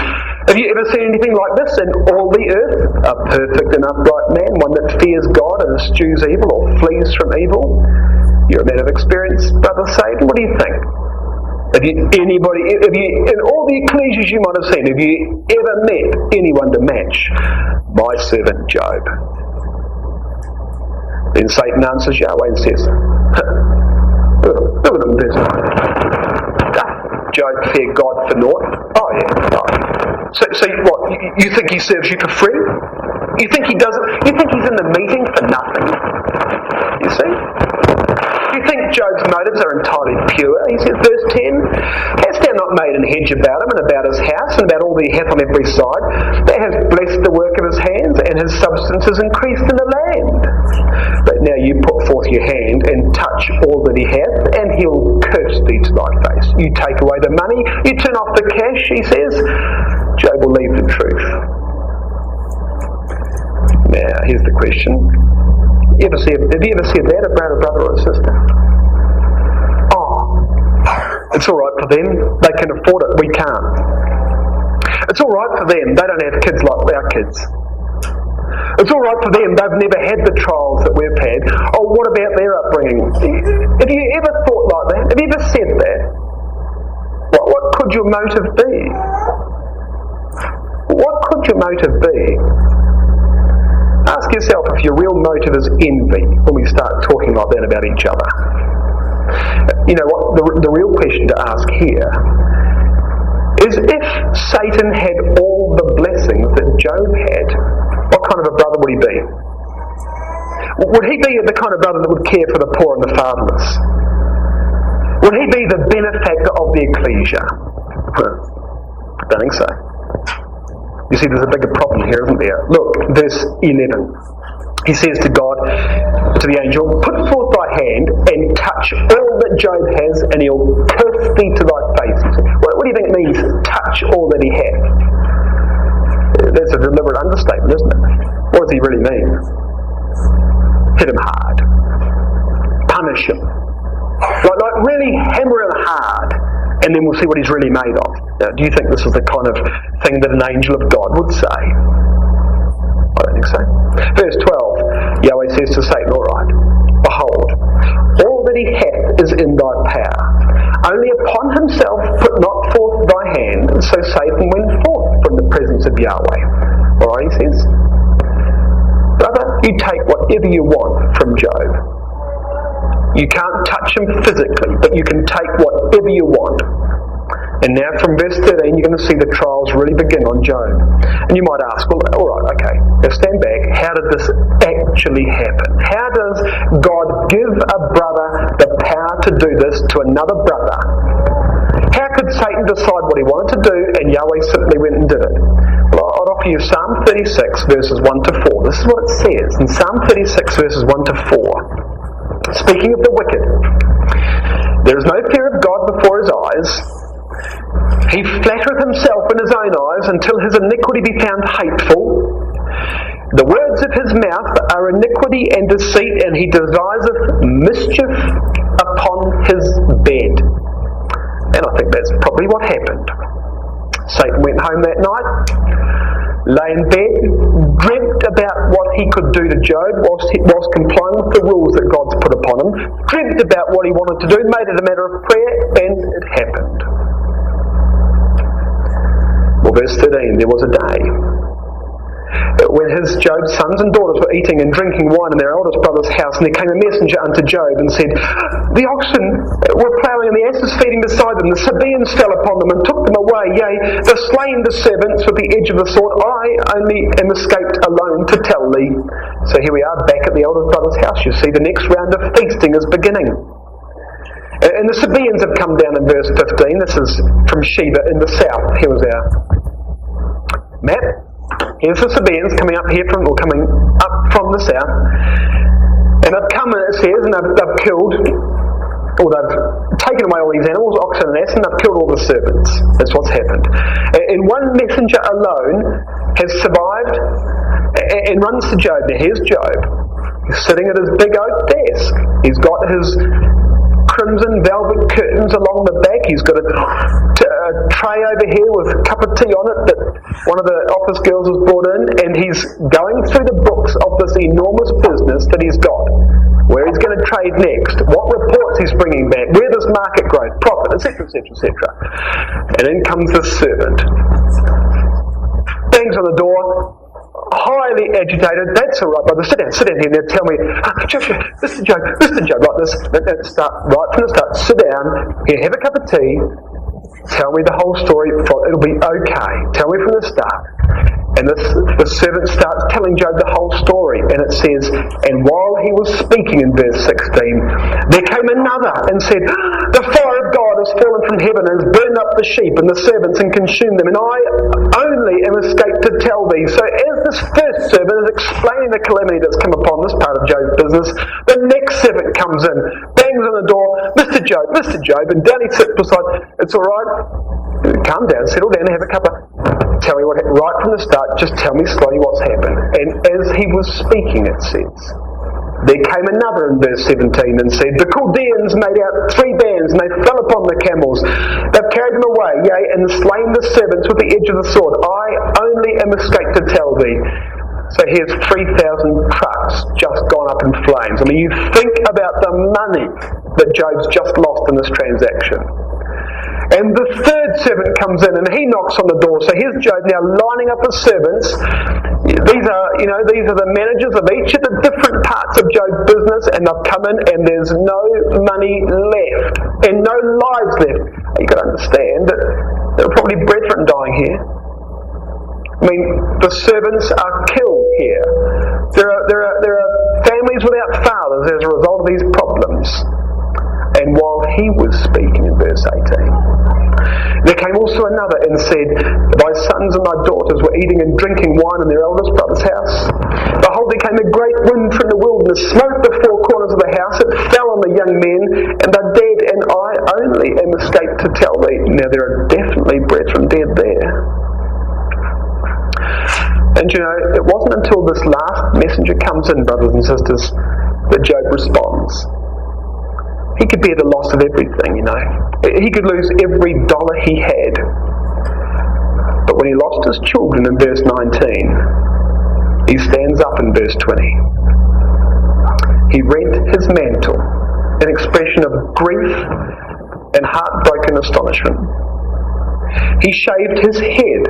Have you ever seen anything like this in all the earth? A perfect and upright man, one that fears God and eschews evil or flees from evil. You're a man of experience, brother Satan. What do you think? Have you, in all the ecclesias you might have seen, have you ever met anyone to match my servant Job? Then Satan answers Yahweh and says, look at him, verse 9. Doth Job fear God for naught? Oh yeah. Oh. So what, you think he serves you for free? You think he doesn't? You think he's in the meeting for nothing? You see? You think Job's motives are entirely pure? He says, verse 10, hast thou not made an hedge about him and about his house and about all that he hath on every side? Thou hast blessed the work of his hands, and his substance is increased in the land. But now you put forth your hand and touch all that he hath, and he'll curse thee to thy face. You take away the money, you turn off the cash, he says, Job will leave the truth. Now, here's the question. Have you ever said that about a brother or a sister? Oh, it's all right for them. They can afford it. We can't. It's all right for them. They don't have kids like our kids. It's all right for them. They've never had the trials that we've had. Oh, what about their upbringing? Have you ever thought like that? Have you ever said that? What could your motive be? What could your motive be? Ask yourself if your real motive is envy when we start talking like that about each other. You know what? The real question to ask here is, if Satan had all the blessings that Job had, what kind of a brother would he be? Would he be the kind of brother that would care for the poor and the fatherless? Would he be the benefactor of the ecclesia? I don't think so. You see, there's a bigger problem here, isn't there? Look, verse 11. He says to God, to the angel, put forth thy hand and touch all that Job has, and he'll curse thee to thy face. What do you think it means, touch all that he hath? That's a deliberate understatement, isn't it? What does he really mean? Hit him hard. Punish him. Like really hammer him hard, and then we'll see what he's really made of. Now, do you think this is the kind of thing that an angel of God would say? I don't think so. Verse 12, Yahweh says to Satan, all right, behold, all that he hath is in thy power. Only upon himself put not forth thy hand. So Satan went forth from the presence of Yahweh. All right, he says, brother, you take whatever you want from Job. You can't touch him physically, but you can take whatever you want. And now from verse 13, you're going to see the trials really begin on Job. And you might ask, well, all right, okay, now stand back. How did this actually happen? How does God give a brother the power to do this to another brother? How could Satan decide what he wanted to do and Yahweh simply went and did it? Well, I'd offer you Psalm 36, verses 1 to 4. This is what it says in Psalm 36, verses 1 to 4. Speaking of the wicked, there is no fear of God before his eyes. He flattereth himself in his own eyes until his iniquity be found hateful. The words of his mouth are iniquity and deceit, and he deviseth mischief upon his bed. And I think that's probably what happened. Satan went home that night, lay in bed, dreamt about what he could do to Job whilst complying with the rules that God's put upon him, dreamt about what he wanted to do, made it a matter of prayer, and it happened. Well, verse 13, there was a day when Job's sons and daughters were eating and drinking wine in their eldest brother's house, and there came a messenger unto Job and said, the oxen were ploughing and the asses feeding beside them. The Sabaeans fell upon them and took them away. Yea, the slain the servants with the edge of the sword. I only am escaped alone to tell thee. So here we are back at the eldest brother's house. You see, the next round of feasting is beginning. And the Sabaeans have come down in verse 15. This is from Sheba in the south. Here was our map. Here's the Sabaeans coming up from the south. And they've come, it says, and they've killed, or they've taken away all these animals, oxen and ass, and they've killed all the servants. That's what's happened. And one messenger alone has survived and runs to Job. Now here's Job. He's sitting at his big oak desk. He's got his crimson velvet curtains along the back. He's got a tray over here with a cup of tea on it that one of the office girls has brought in, and he's going through the books of this enormous business that he's got, where he's going to trade next, what reports he's bringing back, where there's market growth, profit, etc., etc., etc. And in comes the servant, bangs on the door, highly agitated. That's all right, brother. Sit down here. Now tell me, Mr. Job, right? Let's start right from the start. Sit down. Here, have a cup of tea. Tell me the whole story. It'll be okay. Tell me from the start. And the servant starts telling Job the whole story. And it says, and while he was speaking in verse 16, there came another and said, the fire of God has fallen from heaven and has burned up the sheep and the servants and consumed them. And I only am escaped to tell thee. So as this first servant is explaining the calamity that's come upon this part of Job's business, the next servant comes in, bangs on the door, Mr. Job, and down he sits beside, it's all right, calm down, settle down, have a cup of, tell me what happened, right from the start, just tell me slowly what's happened. And as he was speaking, it says, there came another in verse 17 and said, the Chaldeans made out 3 bands, and they fell upon the camels. They've carried them away, yea, and slain the servants with the edge of the sword. I only am escaped to tell thee. So here's 3,000 trucks just gone up in flames. I mean, you think about the money that Job's just lost in this transaction. And the third servant comes in and he knocks on the door. So here's Job now lining up his servants. These are the managers of each of the different parts of Job's business, and they've come in and there's no money left and no lives left. You got to understand that there are probably brethren dying here. I mean, the servants are killed here. There are families without fathers as a result of these problems. And while he was speaking in verse 18, there came also another and said, thy sons and thy daughters were eating and drinking wine in their eldest brother's house. Behold, there came a great wind from the wilderness, smote the 4 corners of the house, it fell on the young men, and they're dead, and I only am escaped to tell thee. Now there are definitely brethren dead there. And it wasn't until this last messenger comes in, brothers and sisters, that Job responds. He could be at a loss of everything, He could lose every dollar he had. when he lost his children in verse 19, he stands up in verse 20. He rent his mantle, an expression of grief and heartbroken astonishment. He shaved his head,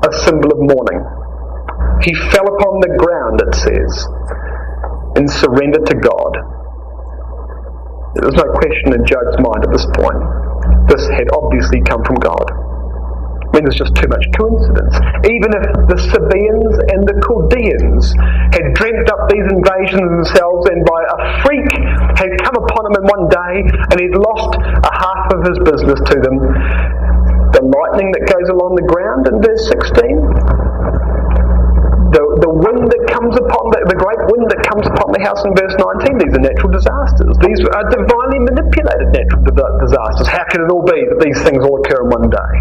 a symbol of mourning. He fell upon the ground, it says, and surrendered to God. There was no question in Job's mind at this point. This had obviously come from God. I mean, there's just too much coincidence. Even if the Sabaeans and the Chaldeans had dreamt up these invasions themselves and by a freak had come upon him in one day and he'd lost a half of his business to them, the lightning that goes along the ground in verse 16, the wind that comes upon, the great wind that comes upon the house in verse 19, these are natural disasters. These are divinely manipulated natural disasters. How can it all be that these things all occur in one day?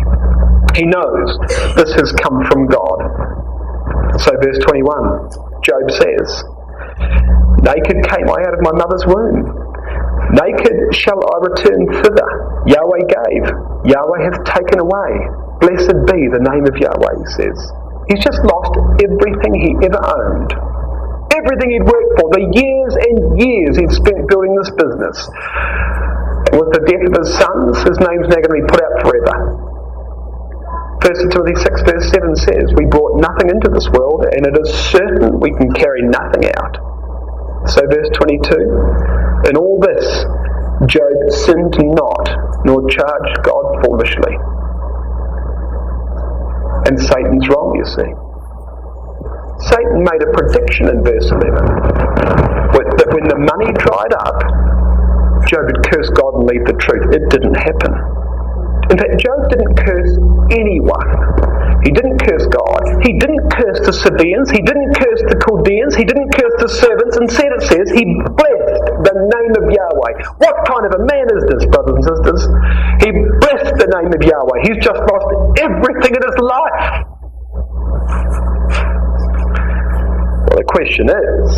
He knows this has come from God. So verse 21, Job says, naked came I out of my mother's womb. Naked shall I return thither. Yahweh gave, Yahweh hath taken away. Blessed be the name of Yahweh, he says. He's just lost everything he ever owned. Everything he'd worked for, the years and years he'd spent building this business. And with the death of his sons, his name's now going to be put out forever. 1 Timothy 6 verse 7 says, we brought nothing into this world, and it is certain we can carry nothing out. So verse 22, in all this, Job sinned not, nor charged God foolishly. And Satan's wrong, you see. Satan made a prediction in verse 11 that when the money dried up, Job would curse God and leave the truth. It didn't happen. In fact, Job didn't curse anyone. He didn't curse God. He didn't curse the Sabaeans. He didn't curse the Chaldeans. He didn't curse the servants. Instead it says he blessed the name of Yahweh. What kind of a man is this, brothers and sisters? He blessed the name of Yahweh. He's just lost everything in his life. Well, the question is,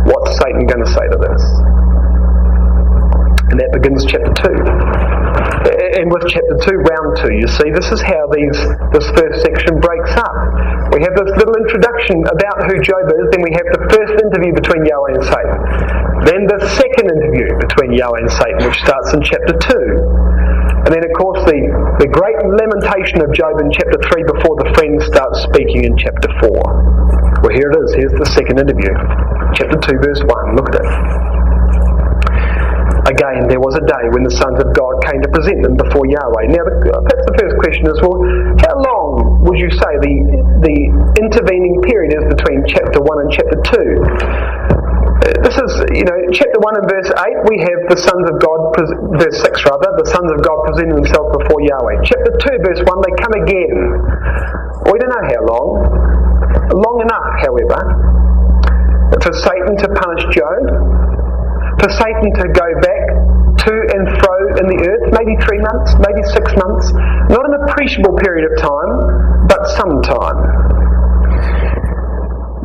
what's Satan going to say to this? And that begins chapter 2. And with chapter 2, round 2, you see, this is how this first section breaks up. We have this little introduction about who Job is, then we have the first interview between Yahweh and Satan. Then the second interview between Yahweh and Satan, which starts in chapter 2. And then, of course, the great lamentation of Job in chapter 3 before the friend starts speaking in chapter 4. Well, here it is. Here's the second interview. Chapter 2, verse 1. Look at it. Again, there was a day when the sons of God came to present them before Yahweh. Now, perhaps the first question is, well, how long would you say the intervening period is between chapter 1 and chapter 2? This is, chapter 1 and verse 8, we have the sons of God, verse 6 rather, the sons of God presenting themselves before Yahweh. Chapter 2, verse 1, they come again. We don't know how long. Long enough, however, for Satan to punish Job, for Satan to go back to and fro in the earth, maybe 3 months, maybe 6 months, not an appreciable period of time, but some time.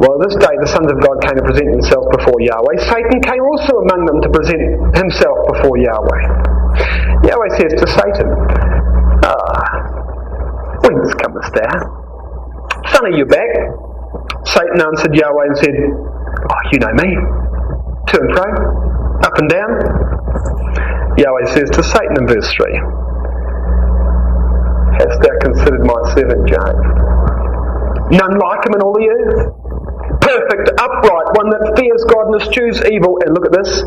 Well, this day the sons of God came to present themselves before Yahweh. Satan came also among them to present himself before Yahweh. Yahweh says to Satan, whence comest thou? Son, are you back? Satan answered Yahweh and said, you know me, to and fro, up and down. Yahweh says to Satan in verse 3, hast thou considered my servant Job? None like him in all the earth. Perfect, upright, one that fears God and eschews evil. And look at this.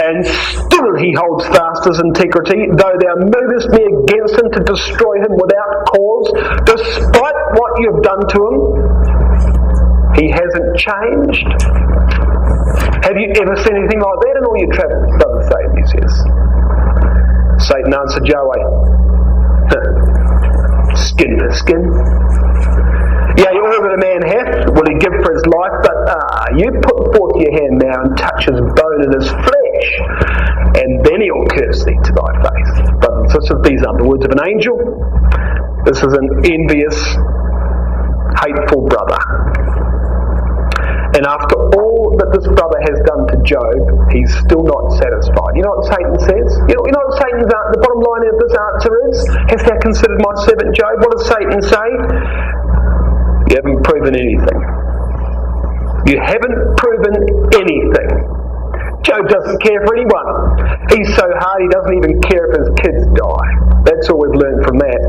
And still he holds fast his integrity, though thou movest me against him to destroy him without cause. Despite what you've done to him, he hasn't changed. Have you ever seen anything like that in all your travels, brother Satan, he says. Satan answered Yahweh, skin to skin. Yea, all that a man hath will he give for his life, but you put forth your hand now and touch his bone and his flesh, and then he'll curse thee to thy face. Brothers and sisters, these aren't the words of an angel. This is an envious, hateful brother. And after all that this brother has done to Job, he's still not satisfied. You know what Satan says? You know what Satan's the bottom line of this answer is? Hast thou considered my servant Job? What does Satan say? You haven't proven anything. You haven't proven anything. Job doesn't care for anyone. He's so hard he doesn't even care if his kids die. That's all we've learned from that.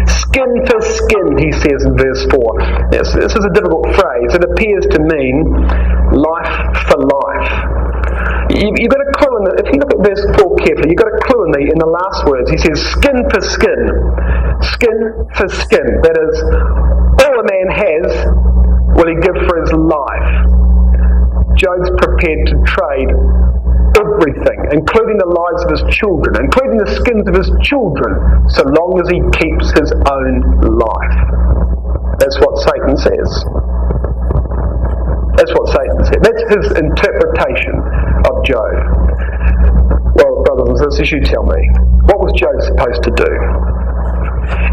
Skin for skin, he says in verse 4. This is a difficult phrase. It appears to mean life for life. You've got a clue in if you look at verse 4 carefully, you've got a clue in the last words. He says skin for skin. Skin for skin. That is, all a man has will he give for his life. Job's prepared to trade everything, including the lives of his children, including the skins of his children, so long as he keeps his own life. That's what Satan says. That's what Satan said. That's his interpretation of Job. Well, brothers and sisters, you tell me, what was Job supposed to do?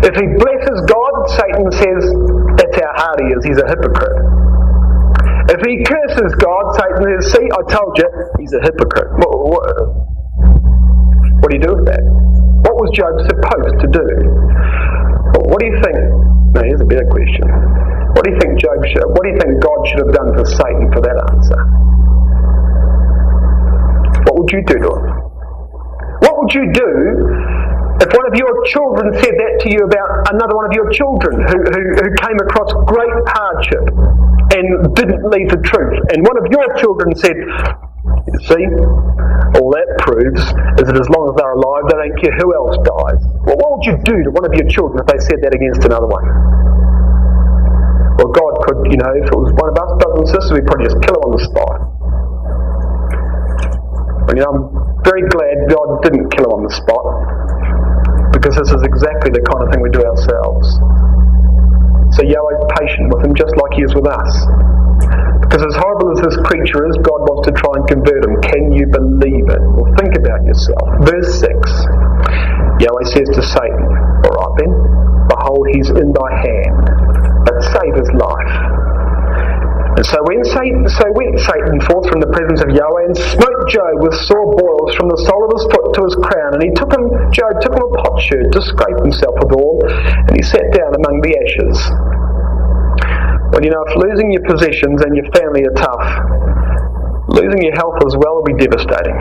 If he blesses God, Satan says, that's how hard he is, he's a hypocrite. If he curses God, Satan says, see, I told you, he's a hypocrite. What do you do with that? What was Job supposed to do? What do you think? No, here's a better question. What do you think what do you think God should have done for Satan for that answer? What would you do to him? What would you do if one of your children said that to you about another one of your children who came across great hardship and didn't leave the truth, and one of your children said, you see, all that proves is that as long as they're alive, they don't care who else dies. Well, what would you do to one of your children if they said that against another one? Well, God could, if it was one of us brothers and sisters, we'd probably just kill him on the spot. I'm very glad God didn't kill him on the spot, because this is exactly the kind of thing we do ourselves. So Yahweh's patient with him just like he is with us. Because as horrible as this creature is, God wants to try and convert him. Can you believe it? Well, think about yourself. Verse 6. Yahweh says to Satan, alright then, behold, he's in thy hand, but save his life. And so went Satan forth from the presence of Yahweh and smote Job with sore boils from the sole of his foot to his crown. And Job took him a potsherd to scrape himself withal, and he sat down among the ashes. Well, if losing your possessions and your family are tough, losing your health as well will be devastating.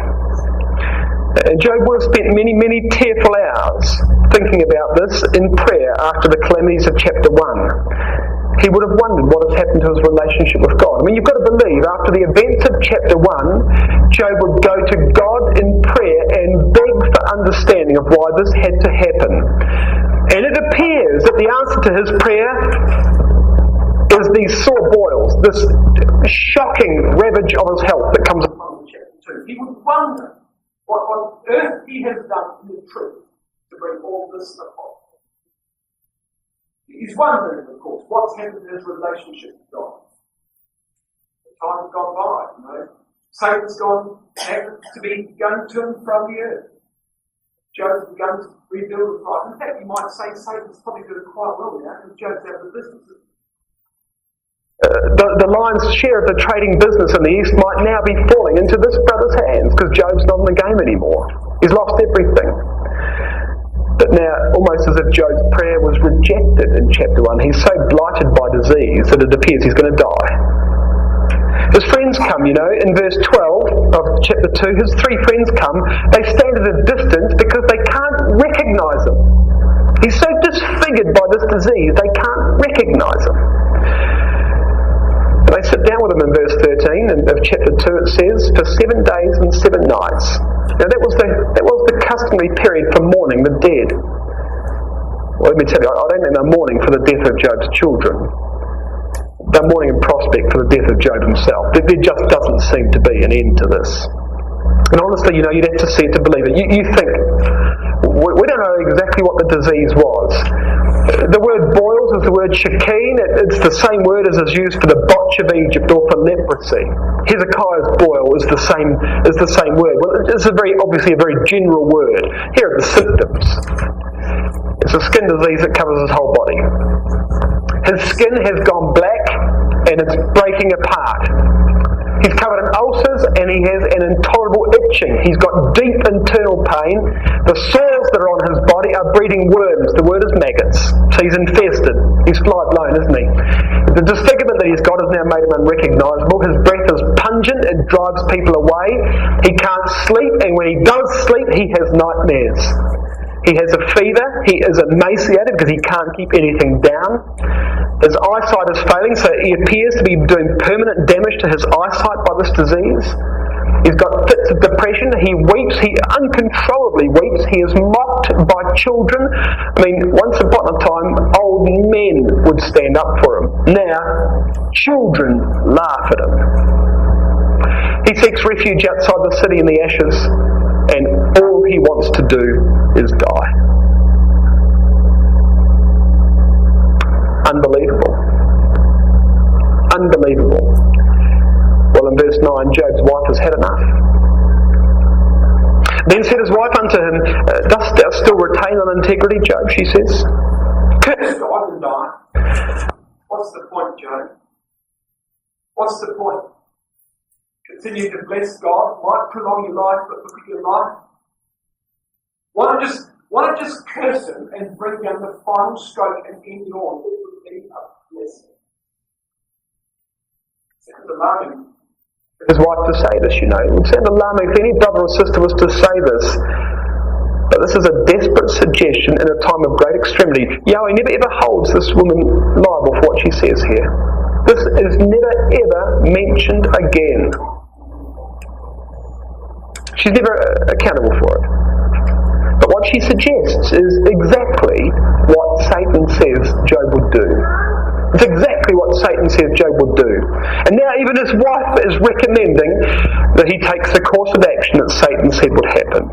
And Job would have spent many, many tearful hours thinking about this in prayer after the calamities of chapter 1. He would have wondered what has happened to his relationship with God. You've got to believe, after the events of chapter 1, Job would go to God in prayer and beg for understanding of why this had to happen. And it appears that the answer to his prayer is these sore boils, this shocking ravage of his health that comes upon him in chapter 2. He would wonder what on earth he has done in the truth to bring all this upon. He's wondering, of course, what's happened in his relationship with God. The time has gone by, Satan's begun to and from the earth. Job's begun to rebuild his life. In fact, you might say Satan's probably doing quite well now, because Job's out of the business. The lion's share of the trading business in the East might now be falling into this brother's hands, because Job's not in the game anymore. He's lost everything. But now, almost as if Job's prayer was rejected in chapter 1, he's so blighted by disease that it appears he's going to die. His friends come, in verse 12 of chapter 2, his 3 friends come. They stand at a distance because they can't recognise him. He's so disfigured by this disease, they can't recognise him. And they sit down with him in verse 13 of chapter 2. It says, for 7 days and 7 nights. Now that was the customary period for mourning the dead. Well, let me tell you, I don't think they're mourning for the death of Job's children. They're mourning in prospect for the death of Job himself. There just doesn't seem to be an end to this. And honestly, you'd have to see it to believe it. You think, we don't know exactly what the disease was. The word boils is the word shakeen. It's the same word as is used for the botch of Egypt or for leprosy. Hezekiah's boil is the same word. Well, it's obviously a very general word. Here are the symptoms. It's a skin disease that covers his whole body. His skin has gone black and it's breaking apart. He's covered in ulcers and he has an intolerable itching. He's got deep internal pain. The soils that are on his body are breeding worms. The word is maggots. So he's infested. He's fly-blown, isn't he? The disfigurement that he's got has now made him unrecognisable. His breath is pungent. It drives people away. He can't sleep, and when he does sleep, he has nightmares. He has a fever. He is emaciated because he can't keep anything down. His eyesight is failing, so he appears to be doing permanent damage to his eyesight by this disease. He's got fits of depression. He weeps. He uncontrollably weeps. He is mocked by children. I mean, once upon a time, old men would stand up for him. Now, children laugh at him. He seeks refuge outside the city in the ashes, and all he wants to do is die. Unbelievable. Unbelievable. Well, in verse 9, Job's wife has had enough. Then said his wife unto him, Dost thou still retain thine integrity, Job? She says. Curse God and die. What's the point, Job? What's the point? Continue to bless God, might prolong your life, but look at your life. Why not just curse him and bring down the final stroke and end it all? It would be a blessing. Sounds alarming. His wife to say this, you know. It would sound alarming if any brother or sister was to say this. But this is a desperate suggestion in a time of great extremity. Yahweh never ever holds this woman liable for what she says here. This is never ever mentioned again. She's never accountable for it. But what she suggests is exactly what Satan says Job would do. It's exactly what Satan says Job would do. And now even his wife is recommending that he takes the course of action that Satan said would happen.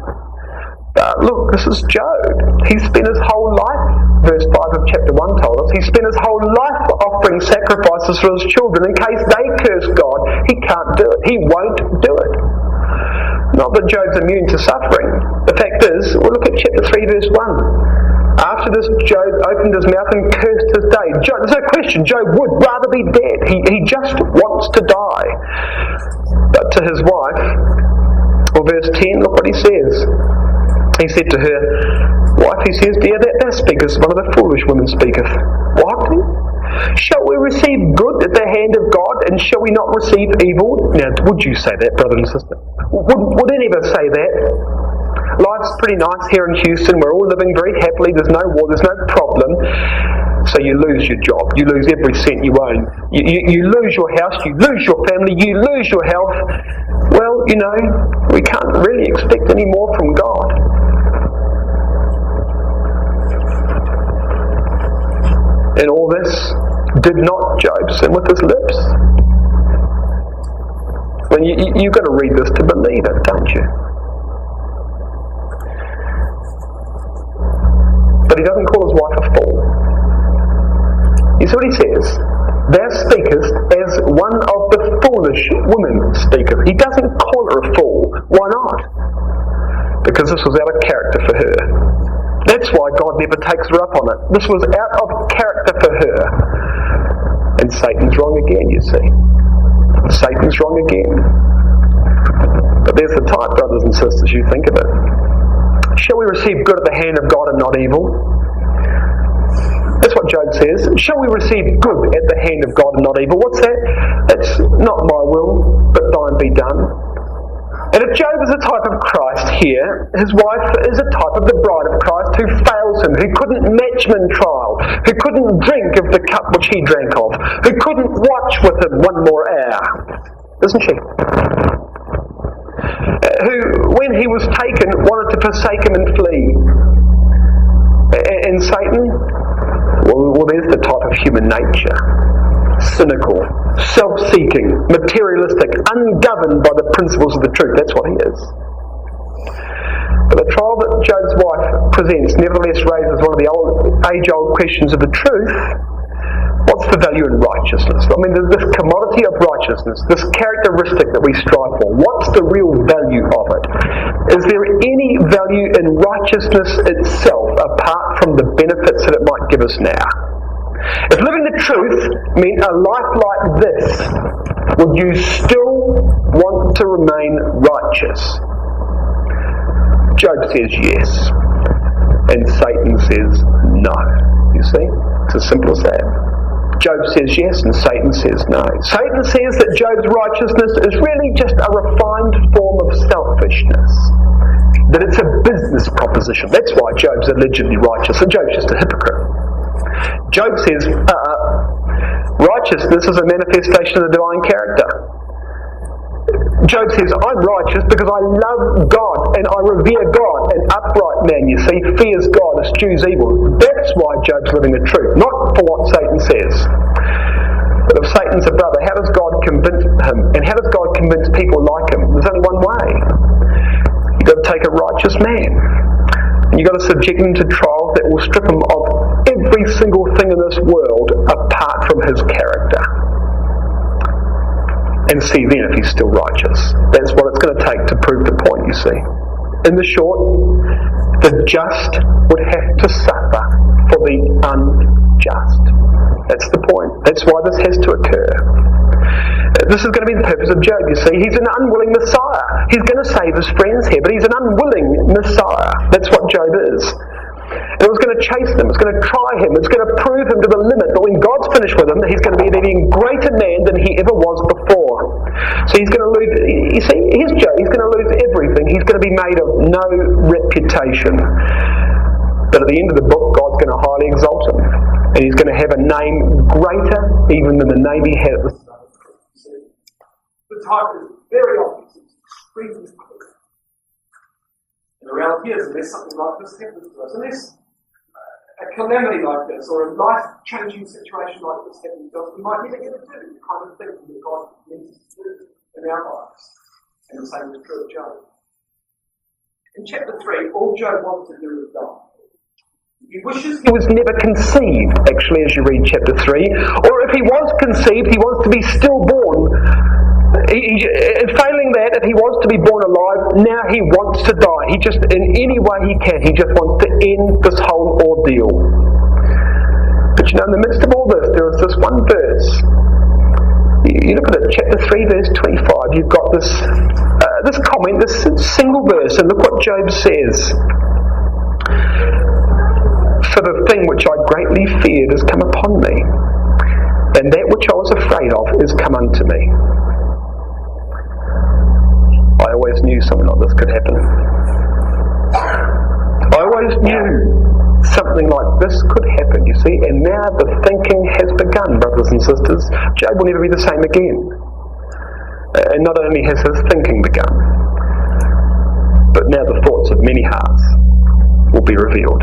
But look, this is Job. He spent his whole life, verse 5 of chapter 1 told us, he spent his whole life offering sacrifices for his children. In case they curse God, he can't do it. He won't do it. Not that Job's immune to suffering. The fact is, we'll look at chapter 3 verse 1. After this, Job opened his mouth and cursed his day. There's no question, Job would rather be dead. He just wants to die. But to his wife, well, verse 10, look what he says. He said to her, Wife, he says, Dear, that thou speakest, one of the foolish women speaketh. What? Shall we receive good at the hand of God, and shall we not receive evil? Now, would you say that, brother and sister? Would any of us say that? Life's pretty nice here in Houston. We're all living very happily. There's no war. There's no problem. So you lose your job. You lose every cent you own. You lose your house. You lose your family. You lose your health. Well, you know, we can't really expect any more from God. And all this did not Job sin with his lips. Well, you've got to read this to believe it, don't you? But he doesn't call his wife a fool. You see what he says? Thou speakest as one of the foolish women speaketh. He doesn't call her a fool. Why not? Because this was out of character for her. That's why God never takes her up on it. This was out of character for her. And Satan's wrong again, you see. Satan's wrong again. But there's the type, brothers and sisters, you think of it. Shall we receive good at the hand of God and not evil? That's what Job says. Shall we receive good at the hand of God and not evil? What's that? It's not my will, but thine be done. And if Job is a type of Christ here, his wife is a type of the bride of Christ who fails him, who couldn't match him in trial, who couldn't drink of the cup which he drank of, who couldn't watch with him one more hour. Isn't she? Who, when he was taken, wanted to forsake him and flee. And Satan, well, there's the type of human nature. Cynical, self-seeking, materialistic, ungoverned by the principles of the truth. That's what he is. But the trial that Job's wife presents nevertheless raises one of the age-old questions of the truth. What's the value in righteousness? I mean, this commodity of righteousness, this characteristic that we strive for, what's the real value of it? Is there any value in righteousness itself apart from the benefits that it might give us now? If living the truth meant a life like this, would you still want to remain righteous? Job says yes, and Satan says no. You see? It's as simple as that. Job says yes, and Satan says no. Satan says that Job's righteousness is really just a refined form of selfishness. That it's a business proposition. That's why Job's allegedly righteous, and Job's just a hypocrite. Job says, righteousness is a manifestation of the divine character. Job says, I'm righteous because I love God and I revere God. An upright man, you see, fears God, eschews evil. That's why Job's living the truth, not for what Satan says. But if Satan's a brother, how does God convince him? And how does God convince people like him? There's only one way. You've got to take a righteous man. And you've got to subject him to trials that will strip him of every single thing in this world apart from his character. And see then if he's still righteous. That's what it's going to take to prove the point, you see. In the short, the just would have to suffer for the unjust. That's the point. That's why this has to occur. This is going to be the purpose of Job, you see. He's an unwilling Messiah. He's going to save his friends here, but he's an unwilling Messiah. That's what Job is. And it was going to chase him, it's going to try him, it's going to prove him to the limit. But when God's finished with him, he's going to be an even greater man than he ever was before. So he's going to lose, you see, here's Job, he's going to lose everything. He's going to be made of no reputation. But at the end of the book, God's going to highly exalt him. And he's going to have a name greater even than the name he had at the start. The type is very obvious, it's extremely clear. And the reality is, unless something like this happens to us, unless a calamity like this or a life-changing situation like this happens to us, we might never ever do the kind of thing that God needs us to do in our lives. And the same is true of Job. In chapter 3, all Job wants to do is die. He wishes he was never conceived, actually, as you read chapter 3. Or if he was conceived, he wants to be stillborn. Failing that, if he wants to be born alive, now he wants to die. He just, in any way he can, he just wants to end this whole ordeal. But you know, in the midst of all this, there is this one verse. You look at it, chapter 3, verse 25, you've got this comment, this single verse, and look what Job says. For the thing which I greatly feared is come upon me, and that which I was afraid of is come unto me. I always knew something like this could happen. I always knew something like this could happen, you see, and now the thinking has begun, brothers and sisters. Job will never be the same again. And not only has his thinking begun, but now the thoughts of many hearts will be revealed.